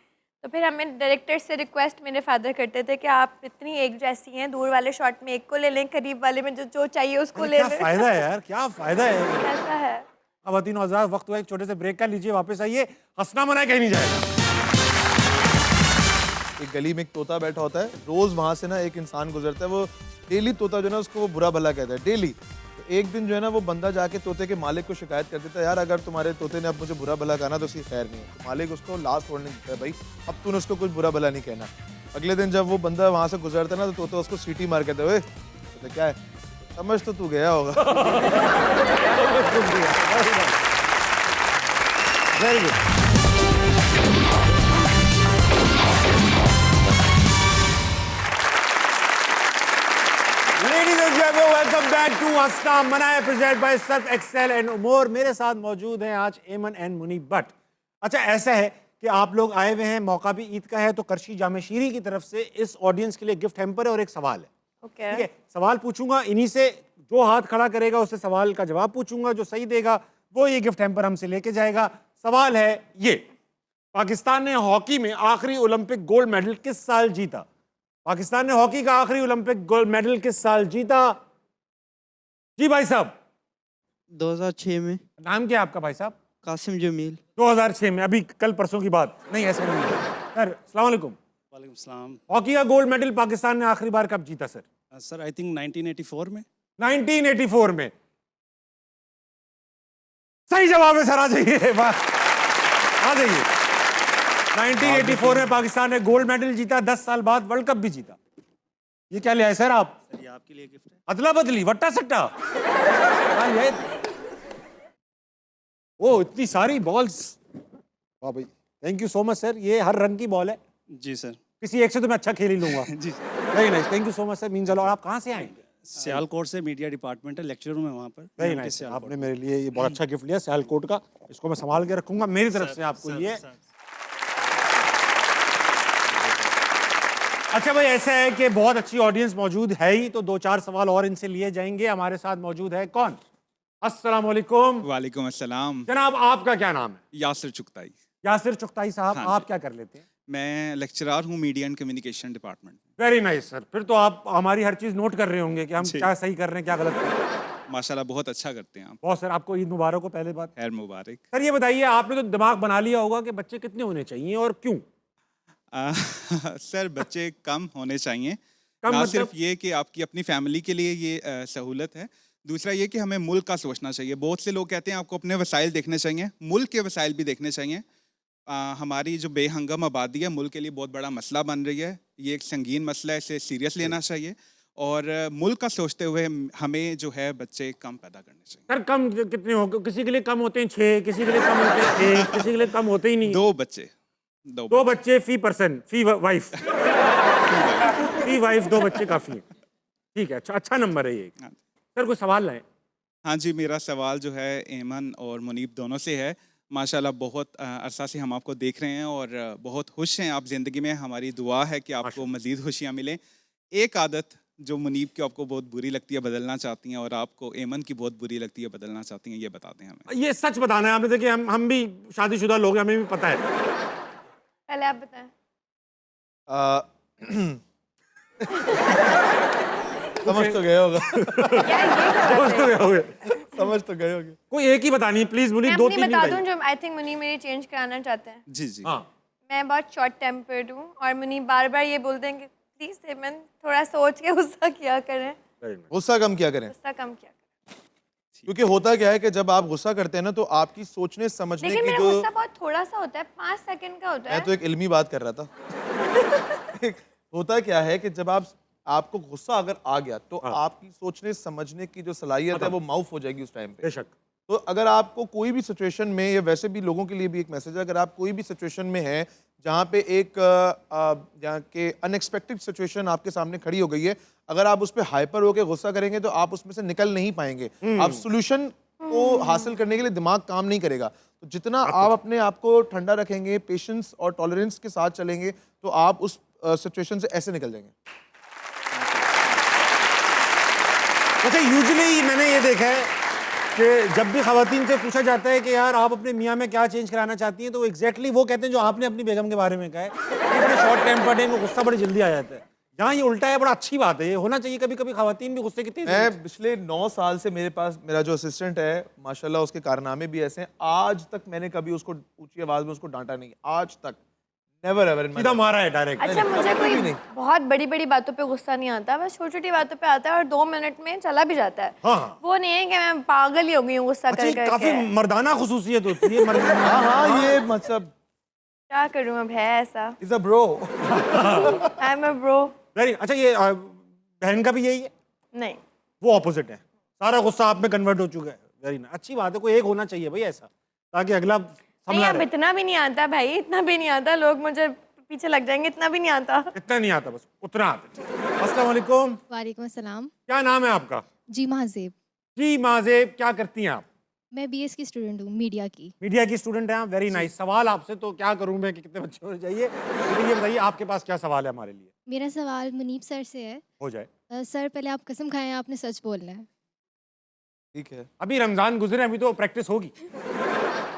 तो फिर हमें डायरेक्टर से रिक्वेस्ट मेरे फादर करते थे कि आप इतनी एक जैसी हैं, दूर वाले शॉट में एक को ले लें, करीब वाले में जो चाहिए उसको ले लें। क्या फायदा है यार, क्या फायदा है, ऐसा है। खवातीन और हज़रात, वक्त हुआ एक छोटे से ब्रेक का, लीजिए वापस आइए, हंसना मना कहीं नहीं जाएगा। एक गली में एक तोता बैठा होता है, रोज वहां से ना एक इंसान गुजरता है, वो डेली तोता जो है ना उसको वो बुरा भला कहता है डेली। तो एक दिन जो है ना वो बंदा जाके तोते के मालिक को शिकायत कर देता है, यार अगर तुम्हारे तोते ने अब मुझे बुरा भला कहा ना तो उसकी खैर नहीं है। तो मालिक उसको लास्ट वार्निंग देता है, भाई अब तूने उसको कुछ बुरा भला नहीं कहना। अगले दिन जब वो बंदा वहां से गुजरता है ना तो तोता उसको सीटी मार कहता है, तो क्या है, समझ तो तू गया होगा। Very good. Ladies and gentlemen, welcome back to हंसना मनाए presented by Surf Excel and Umar. मेरे साथ मौजूद हैं आज एमन एंड मुनीब भट्ट। अच्छा, ऐसा है कि आप लोग आए हुए हैं, मौका भी ईद का है, तो करशी जामे शीरी की तरफ से इस ऑडियंस के लिए गिफ्ट हैम्पर है और एक सवाल है। ओके ठीक है, सवाल पूछूंगा, इन्हीं से जो हाथ खड़ा करेगा उससे सवाल का जवाब पूछूंगा, जो सही देगा वो ये गिफ्ट हैम्पर हमसे लेके जाएगा। सवाल है ये, पाकिस्तान ने हॉकी में आखिरी ओलंपिक गोल्ड मेडल किस साल जीता? पाकिस्तान ने हॉकी का आखिरी ओलंपिक गोल्ड मेडल किस साल जीता? जी भाई साहब। 2006 में। नाम क्या है आपका भाई साहब? कासिम जमील। 2006 में, अभी कल परसों की बात नहीं, ऐसा नहीं है। सर अस्सलाम वालेकुम। वालेकुम सलाम। हॉकी का गोल्ड मेडल पाकिस्तान ने आखिरी बार कब जीता सर? सर आई थिंक 1984 में। 1984 में। सही जवाब है सर, आ जाइए, आ जाइए। 1984 में पाकिस्तान ने गोल्ड मेडल जीता, 10 साल बाद वर्ल्ड कप भी जीता। ये क्या ले आए सर आप? सर ये आपके लिए गिफ्ट है। अदला बदली, वट्टा सट्टा। हाँ, ये ओ इतनी सारी बॉल्स, वाह भाई, thank you so much sir. ये हर रंग की बॉल है, जी सर। किसी एक से तो मैं अच्छा खेल ही लूंगा। जी very nice, thank you so much sir, mean और आप कहाँ से आए? सियालकोट से, मीडिया डिपार्टमेंट है, लेक्चरर हूँ मैं वहाँ पर। वेरी मैं नाइस, सियालकोट। आपने मेरे लिए ये बहुत अच्छा गिफ्ट लिया सियालकोट का, इसको मैं संभाल के रखूंगा, मेरी तरफ से आपको ये। अच्छा भाई, ऐसा है कि बहुत अच्छी ऑडियंस मौजूद है ही, तो 2-4 सवाल और इनसे लिए जाएंगे। हमारे साथ मौजूद है कौन? अस्सलाम वालेकुम। वालेकुम अस्सलाम। जनाब आपका क्या नाम है? यासिर चुगताई। यासिर चुगताई साहब, हाँ आप जी। क्या कर लेते हैं? मैं लेक्चरर हूँ media and communication department. Very nice sir, फिर तो आप हमारी हर चीज नोट कर रहे होंगे कि हम जी। क्या सही कर रहे हैं, क्या गलत कर रहे हैं। माशाल्लाह बहुत अच्छा करते हैं आप। बहुत सर, आपको ईद मुबारक हो पहले बात। खैर मुबारक। सर ये बताइए, आपने तो दिमाग बना लिया होगा कि बच्चे कितने होने चाहिए और क्यों? सर बच्चे कम होने चाहिए। कम ना मतलब? सिर्फ ये कि आपकी अपनी फैमिली के लिए ये सहूलत है, दूसरा ये कि हमें मुल्क का सोचना चाहिए। बहुत से लोग कहते हैं आपको अपने वसाइल देखने चाहिए, मुल्क के वसाइल भी देखने चाहिए। हमारी जो बेहंगम आबादी है मुल्क के लिए बहुत बड़ा मसला बन रही है, ये एक संगीन मसला है, इसे सीरियस लेना चाहिए और मुल्क का सोचते हुए हमें जो है बच्चे कम पैदा करने चाहिए। सर कम कितने हो? किसी के लिए कम होते हैं 6, किसी के लिए कम होते हैं 1, किसी के लिए कम होते ही नहीं। 2 बच्चे। 2 बच्चे फी पर्सन, फी वाइफ। फी वाइफ 2 बच्चे काफी है। ठीक है, अच्छा नंबर है ये। हाँ। सर कोई सवाल है? हाँ जी, मेरा सवाल जो है एमन और मुनीब दोनों से है। माशाल्लाह बहुत अरसा से हम आपको देख रहे हैं और बहुत खुश हैं आप ज़िंदगी में। हमारी दुआ है कि आपको मज़ीद खुशियाँ मिलें। एक आदत जो मुनीब की आपको बहुत बुरी लगती है, बदलना चाहती हैं, और आपको एमन की बहुत बुरी लगती है, बदलना चाहती हैं, ये बता दें हमें। ये सच बताना है आपने, देखिए हम भी शादीशुदा लोग हैं, हमें भी पता है। पहले आप बताएं। समझ तो गए होगा। यार ये समझ तो गए होगे। समझ तो गए होगे। कोई एक ही बतानी है प्लीज, मुनीब, मैं 2-3 अपनी नहीं बता दूं बताइए। जो आई थिंक मुनीब मेरी चेंज कराना चाहते हैं। जी जी। हाँ, मैं बहुत शॉर्ट टेम्पर्ड हूँ और मुनीब बार बार ये बोलते हैं कि प्लीज एमन थोड़ा सोच के गुस्सा किया करें, very nice। गुस्सा कम किया करें, गुस्सा कम किया करें। क्योंकि होता क्या है कि जब आप गुस्सा करते हैं ना तो आपकी सोचने समझने लेकिन की मेरा जो, गुस्सा बहुत थोड़ा सा होता है, 5 सेकंड का होता मैं है। तो एक इल्मी बात कर रहा था। होता क्या है कि जब आपको गुस्सा अगर आ गया तो हाँ। आपकी सोचने समझने की जो सलाहियत है वो माउफ हो जाएगी उस टाइम पे। बेशक। तो अगर आपको कोई भी सिचुएशन में, या वैसे भी लोगों के लिए भी एक मैसेज है, अगर आप कोई भी सिचुएशन में हैं जहाँ पे एक जहाँ के अनएक्सपेक्टेड सिचुएशन आपके सामने खड़ी हो गई है, अगर आप उस पर हाइपर होकर गुस्सा करेंगे तो आप उसमें से निकल नहीं पाएंगे। आप सोल्यूशन को हासिल करने के लिए दिमाग काम नहीं करेगा। तो जितना आप अपने आप को ठंडा रखेंगे, पेशेंस और टॉलरेंस के साथ चलेंगे, तो आप उस सिचुएशन से ऐसे निकल जाएंगे। अच्छा, यूजुअली मैंने ये देखा है कि जब भी खवातीन से पूछा जाता है कि यार आप अपने मियाँ में क्या चेंज कराना चाहती हैं, तो एग्जैक्टली वो कहते हैं जो आपने अपनी बेगम के बारे में कहा है, कि बड़े शॉर्ट टेम्पर्ड है, इनको गुस्सा बड़ी जल्दी आ जाता है। यहाँ ये उल्टा है, बड़ा अच्छी बात है, ये होना चाहिए। कभी कभी खवातीन भी गुस्से की तेज होती हैं। मैं पिछले 9 साल से मेरे पास मेरा जो असिस्टेंट है, माशाल्लाह उसके कारनामे भी ऐसे हैं, आज तक मैंने कभी उसको ऊंची आवाज में उसको डांटा नहीं, आज तक नेवर एवर इन सीधा मारा है डायरेक्ट। अच्छा मुझे कोई बहुत बड़ी बड़ी बातों पे गुस्सा नहीं आता, बस छोटी छोटी बातों पे आता है और 2 मिनट में चला भी जाता है। हाँ। वो नहीं है कि मैं पागल ही हो गई हूँ गुस्सा अच्छा, कर ये करके। काफी मर्दाना खुसूसियत होती है। हाँ हाँ, ये मतलब क्या करूँ अब, है ऐसा। Is a bro. I am a bro. Very अच्छा, ये बहन का भी यही है? नहीं, वो ऑपोजिट है, सारा गुस्सा आप में कन्वर्ट हो चुका है। वेरी नाइस, अच्छी बात है, कोई एक होना चाहिए भाई ऐसा, ताकि अगला नहीं संभला अब रहे। इतना भी नहीं आता भाई, इतना भी नहीं आता, लोग मुझे पीछे लग जाएंगे, इतना भी नहीं आता। इतना नहीं आता, बस उतना आता है। अस्सलाम वालेकुम, वालेकुम अस्सलाम। क्या नाम है आपका? जी महाजेब। जी माजेब, क्या करती हैं आप? मैं बीएस की स्टूडेंट हूँ, मीडिया की। मीडिया की स्टूडेंट हैं आप, वेरी नाइस। सवाल आपसे तो क्या करूं मैं कि कितने बच्चे होने चाहिए, लेकिन ये बताइए आपके पास क्या सवाल है हमारे लिए? मेरा सवाल मुनीब सर से है। हो जाए। सर पहले आप कसम खाएं, आपने सच बोलना है। ठीक है। अभी रमजान गुजरे, अभी तो प्रैक्टिस होगी।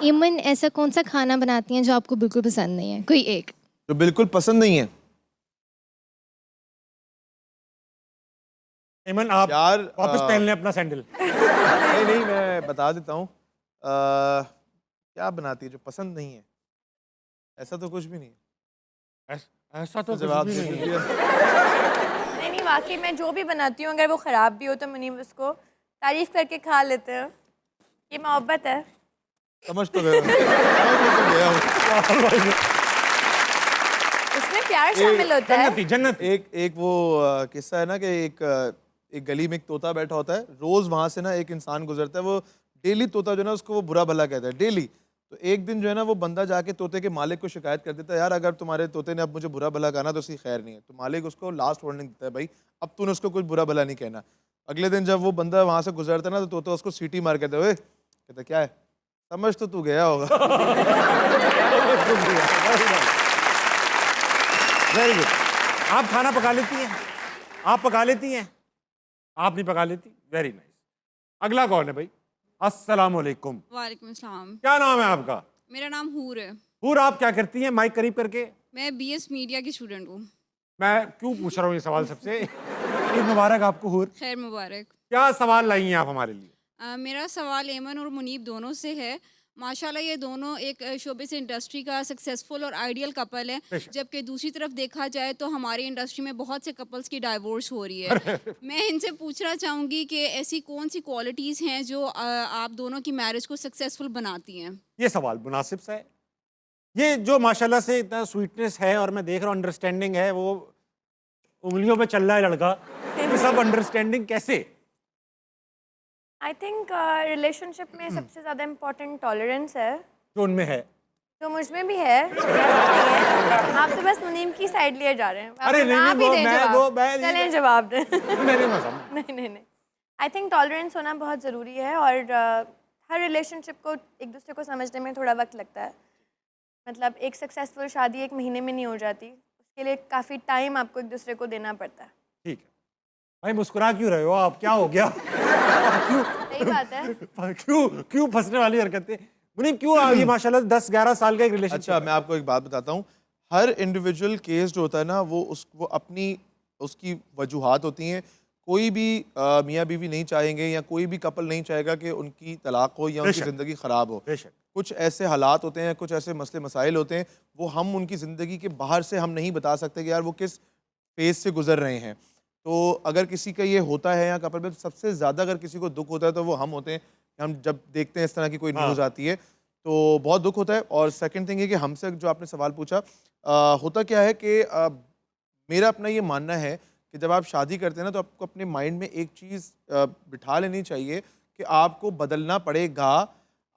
ईमन ऐसा कौन सा खाना बनाती हैं जो आपको बिल्कुल पसंद नहीं है, कोई एक? जो बिल्कुल पसंद नहीं है इमन, आप यार, वापस पहन लें अपना सैंडल। नहीं नहीं, मैं बता देता हूँ। क्या बनाती है जो पसंद नहीं है? ऐसा तो कुछ भी नहीं है। ऐसा तो कुछ जवाब भी दे नहीं है। दीजिए। नहीं वाकई मैं जो भी बनाती हूँ अगर वो ख़राब भी हो तो मुनीब उसको तारीफ करके खा लेते हैं, ये मोहब्बत है। समझ तो गया, समझ तो गया हूँ। उसमें प्यार शामिल होता है। जन्नती जन्नत। एक वो किस्सा है ना कि एक गली में एक तोता बैठा होता है, रोज वहां से ना एक इंसान गुजरता है, वो डेली तोता जो है ना उसको वो बुरा भला कहता है डेली। तो एक दिन जो है ना वो बंदा जाके तोते के मालिक को शिकायत कर देता है, यार अगर तुम्हारे तोते ने अब मुझे बुरा भला कहना तो उसकी खैर नहीं है। तो मालिक उसको लास्ट वार्निंग देता है, भाई अब तूने उसको कुछ बुरा भला नहीं कहना। अगले दिन जब वो बंदा वहां से गुजरता है ना तो तोता उसको सीटी मार कहता है, ओए कहता क्या है, समझ तो तू गया होगा। Very good. आप खाना पका लेती हैं? आप पका लेती हैं? आप नहीं पका लेती? Very nice. अगला कौन है भाई? अस्सलाम वालेकुम। वालेकुम अस्सलाम। क्या नाम है आपका? मेरा नाम हूर है। हूर, आप क्या करती हैं? माइक करीब करके। मैं बीएस मीडिया की स्टूडेंट हूँ। मैं क्यों पूछ रहा हूँ ये सवाल सबसे? ईद मुबारक आपको हूर। खैर मुबारक। क्या सवाल लाई हैं आप हमारे लिए? मेरा सवाल एमन और मुनीब दोनों से है। माशाल्लाह ये दोनों एक शोबे से इंडस्ट्री का सक्सेसफुल और आइडियल कपल है, जबकि दूसरी तरफ देखा जाए तो हमारी इंडस्ट्री में बहुत से कपल्स की डाइवोर्स हो रही है। मैं इनसे पूछना चाहूँगी कि ऐसी कौन सी क्वालिटीज़ हैं जो आप दोनों की मैरिज को सक्सेसफुल बनाती हैं? ये सवाल मुनासिब सा है। ये जो माशाल्लाह से इतना स्वीटनेस है और मैं देख रहा हूँ अंडरस्टैंडिंग है, वो उंगलियों पे चल रहा है लड़का, ये सब अंडरस्टैंडिंग कैसे? आई थिंक रिलेशनशिप में सबसे ज़्यादा इम्पोर्टेंट टॉलरेंस है, जो उनमें है। जो मुझ में भी है। ऐसा नहीं है। आप तो बस मुनीम की साइड लिए जा रहे हैं। अरे नहीं, आप ही वो दें मैं- जवाब। वो मैं- चलें जवाब दें। मेरे मज़हब। नहीं आई थिंक टॉलरेंस होना बहुत ज़रूरी है और हर रिलेशनशिप को एक दूसरे को समझने में थोड़ा वक्त लगता है। मतलब एक सक्सेसफुल शादी 1 महीने में नहीं हो जाती, उसके लिए काफ़ी टाइम आपको एक दूसरे को देना पड़ता है। ठीक है भाई, मुस्कुरा क्यों रहे हो आप? क्या हो गया? क्यों सही बात है। क्यों फंसने वाली हरकतें? मुनीब क्यों ये माशाल्लाह 10-11 साल का एक रिलेशनशिप? अच्छा, मैं आपको एक बात बताता हूँ। हर इंडिविजुअल केस जो होता है ना वो अपनी उसकी वजूहात होती हैं। कोई भी मियाँ बीवी नहीं चाहेंगे या कोई भी कपल नहीं चाहेगा कि उनकी तलाक हो या उनकी ज़िंदगी ख़राब हो। कुछ ऐसे हालात होते हैं, कुछ ऐसे मसले मसाइल होते हैं, वो हम उनकी ज़िंदगी के बाहर से हम नहीं बता सकते कि यार वो किस फेज़ से गुजर रहे हैं। तो अगर किसी का ये होता है या कपल में, तो सबसे ज़्यादा अगर किसी को दुख होता है तो वो हम होते हैं। हम जब देखते हैं इस तरह की कोई न्यूज़ आती है तो बहुत दुख होता है। और सेकंड थिंग है कि हमसे जो आपने सवाल पूछा, होता क्या है कि मेरा अपना ये मानना है कि जब आप शादी करते हैं ना तो आपको अपने माइंड में एक चीज़ बिठा लेनी चाहिए कि आपको बदलना पड़ेगा,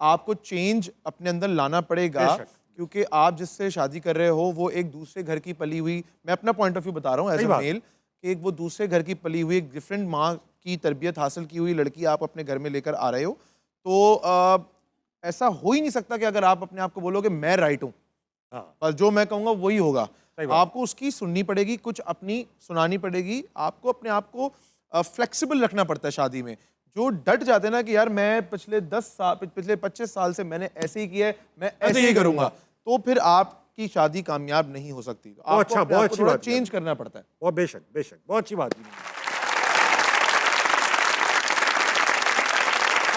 आपको चेंज अपने अंदर लाना पड़ेगा, क्योंकि आप जिससे शादी कर रहे हो वो एक दूसरे घर की पली हुई, मैं अपना पॉइंट ऑफ व्यू बता रहा हूँ एज अ मेल, कि एक वो दूसरे घर की पली हुई एक डिफरेंट माँ की तरबियत हासिल की हुई लड़की आप अपने घर में लेकर आ रहे हो। तो ऐसा हो ही नहीं सकता कि अगर आप अपने आप को बोलोगे मैं राइट हूँ, पर जो मैं कहूँगा वही होगा। आपको उसकी सुननी पड़ेगी, कुछ अपनी सुनानी पड़ेगी। आपको अपने आप को फ्लेक्सिबल रखना पड़ता है शादी में। जो डट जाते हैं ना कि यार मैं पिछले 25 साल से मैंने ऐसे ही किया है, मैं ऐसे ही करूँगा, तो फिर आपकी शादी कामयाब नहीं हो सकती। तो आपको अच्छा, अपने बहुत आप को अच्छी थोड़ा बात चेंज करना पड़ता है। बहुत बेशक बहुत अच्छी बात।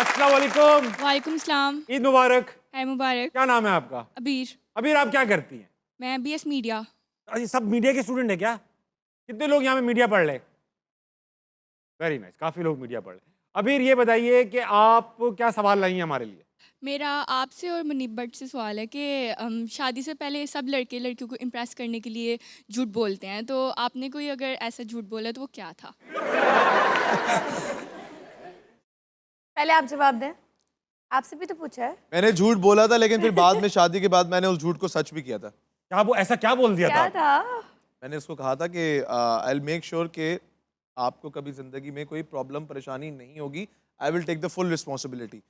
अस्सलाम वालेकुम। वालेकुम सलाम। ईद मुबारक। है मुबारक। क्या नाम है आपका? अबीर। अबीर, आप क्या करती हैं? मैं BS मीडिया। ये सब मीडिया के स्टूडेंट है क्या? कितने लोग यहाँ पे मीडिया पढ़ रहे? वेरी नाइस, काफ़ी लोग मीडिया पढ़ रहे। अबीर ये बताइए कि आप क्या सवाल लाई हैं हमारे लिए? मेरा आपसे और मुनीब भट्ट से सवाल है कि शादी से पहले सब लड़के लड़कियों को इम्प्रेस करने के लिए झूठ बोलते हैं, तो आपने कोई अगर ऐसा झूठ बोला तो वो क्या था? पहले आप जवाब दें, आपसे भी तो पूछा है। मैंने झूठ बोला था, लेकिन फिर बाद में शादी के बाद मैंने उस झूठ को सच भी किया था। क्या वो ऐसा क्या बोल दिया क्या था? था? मैंने उसको कहा था कि आई विल मेक श्योर कि आपको कभी ज़िंदगी में कोई प्रॉब्लम परेशानी नहीं होगी, I will take the full responsibility.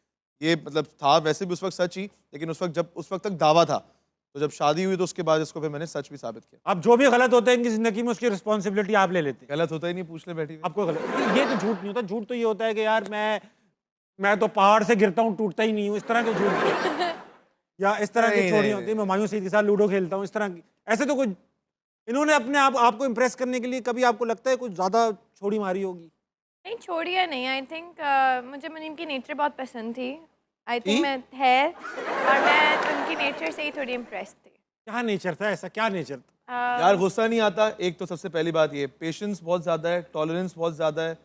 ये मतलब था वैसे भी उस वक्त सच ही, लेकिन उस वक्त तक दावा था, तो जब शादी हुई तो उसके बाद इसको फिर मैंने सच भी साबित किया। अब जो भी गलत होता है इनकी जिंदगी में उसकी रिस्पॉन्सिबिलिटी आप ले लेते हैं। गलत होता ही नहीं, पूछ ले बैठी हुई। आपको गलत, ये तो झूठ नहीं होता। झूठ तो ये होता है कि यार मैं तो पहाड़ से गिरता हूँ टूटता ही नहीं हूँ, इस तरह के झूठ। या इस तरह की नहीं, छोड़ी नहीं, होती है, मैं मायूस के साथ लूडो खेलता हूँ, इस तरह की। ऐसे तो कुछ इन्होंने अपने आपको इम्प्रेस करने के लिए कभी आपको लगता है कुछ ज़्यादा छोड़ी मारी होगी? नहीं छोड़िए नहीं, आई थिंक मुझे मुनीम की नेचर बहुत पसंद थी। आई थिंक मैं है, और मैं उनकी नेचर से ही थोड़ी इम्प्रेस थी। क्या नेचर था? ऐसा क्या नेचर था? यार गुस्सा नहीं आता, एक तो सबसे पहली बात ये, पेशेंस बहुत ज़्यादा है, टॉलरेंस बहुत ज़्यादा है,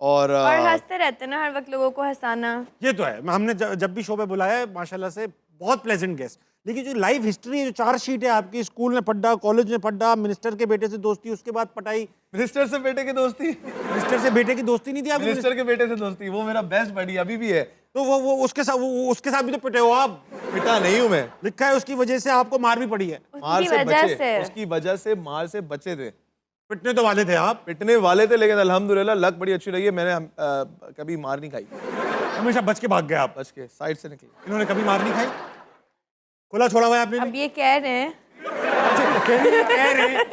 और हंसते रहते ना हर वक्त, लोगों को हंसाना। ये तो है। हमने जब भी शो पे बुलाया है माशाल्लाह से बहुत प्लेजेंट गेस्ट, लेकिन जो लाइफ हिस्ट्री, जो चार्जशीट है आपकी, स्कूल में पढ़ा, कॉलेज में पढ़ा, मिनिस्टर के बेटे से दोस्ती, उसके बाद पढ़ाई। मिनिस्टर से बेटे की दोस्ती? मिनिस्टर से बेटे की दोस्ती नहीं थी आपकी? मिनिस्टर के बेटे से दोस्ती, वो मेरा बेस्ट बडी अभी भी है। तो वो उसके साथ भी तो पिटे हो आप। पिटा नहीं हूँ मैं, लिखा है उसकी वजह से आपको मार भी पड़ी है। मार उसकी से वजह बचे, से। उसकी वजह से मार से बचे थे। पिटने तो वाले थे आप। पिटने वाले थे, लेकिन अल्हम्दुलिल्लाह लक बड़ी अच्छी रही है, मैंने कभी मार नहीं खाई। हमेशा बच के भाग गए आप। बच के साइड से निकले। इन्होंने कभी मार नहीं खाई? खुला छोड़ा हुआ है आपने? अब ये कह रहे हैं, कह रहे हैं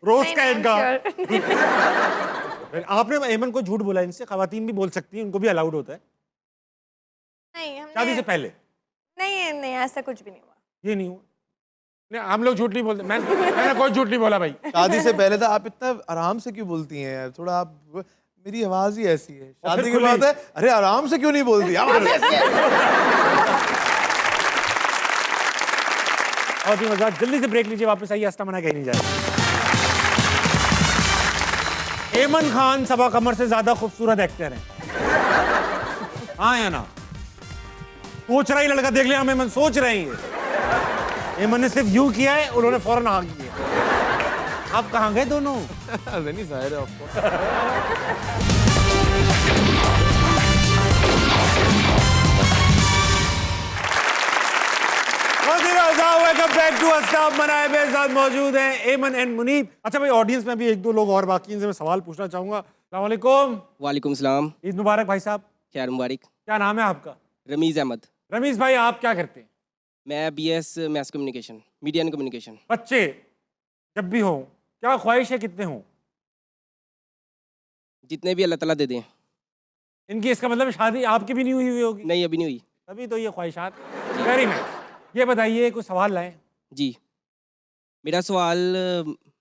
रोज का नहीं, इनका। I'm sure। आपने एमन को झूठ बोला इनसे? खवातीन भी बोल सकती हैं, उनको भी अलाउड होता है नहीं शादी से हमने, पहले? नहीं ऐसा कुछ भी नहीं हुआ। ये नहीं हुआ? नहीं, हम लोग झूठ नहीं बोलते। मैंने कोई झूठ नहीं बोला भाई। शादी से पहले था। आप इतना आराम से क्यों बोलती हैं यार? थोड़ा आप, मेरी आवाज ही ऐसी है। शादी के बाद है, अरे आराम से क्यों नहीं बोलती आप? और भी मजा। जल्दी से ब्रेक लीजिए, वापस आइए। हस्ता मना कहीं नहीं जाए। एमन खान सबा कमर से ज्यादा खूबसूरत एक्टर हैं। हाँ या ना? सोच रहा ही लड़का देख लिया हम, एमन सोच रहे हैं। एमन ने सिर्फ यू किया है, उन्होंने फौरन हाँ किया। आप कहाँ गए दोनों? नहीं जाहिर है आपको। वेलकम बैक टू अस्ताब मनाए। मेरे साथ मौजूद हैं एमन एंड मुनीब। अच्छा भाई, ऑडियंस में भी एक दो लोग और बाकी हैं, इनसे मैं सवाल पूछना चाहूंगा। अस्सलाम वालेकुम। वालेकुम सलाम। ईद मुबारक भाई साहब। खैर मुबारक। क्या नाम है आपका? रमीज़ अहमद। रमीज भाई, आप क्या करते हैं? मैं BS mess communication, media and communication. बच्चे जब भी हो, क्या ख्वाहिश है कितने हों? जितने भी अल्लाह ताला दे दें। इनकी इसका मतलब शादी आपकी भी नहीं हुई होगी? नहीं, अभी नहीं हुई। तभी तो ये ख्वाहिशात। Very nice. ये बताइए, कुछ सवाल लाएं। जी, मेरा सवाल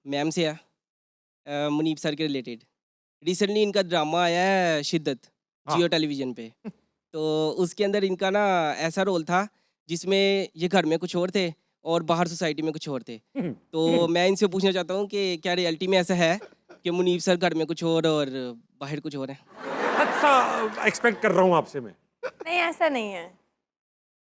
मैम से है, मुनीब सर के रिलेटेड। रिसेंटली इनका ड्रामा आया है शिद्दत, हाँ। जियो टेलीविज़न पे। तो उसके अंदर इनका ना ऐसा रोल था जिसमें ये घर में कुछ और थे और बाहर सोसाइटी में कुछ और थे। तो मैं इनसे पूछना चाहता हूँ कि क्या रियलिटी में ऐसा है कि मुनीब सर घर में कुछ और बाहर कुछ और है? अच्छा, एक्सपेक्ट कर रहा हूँ आपसे मैं। नहीं ऐसा नहीं है।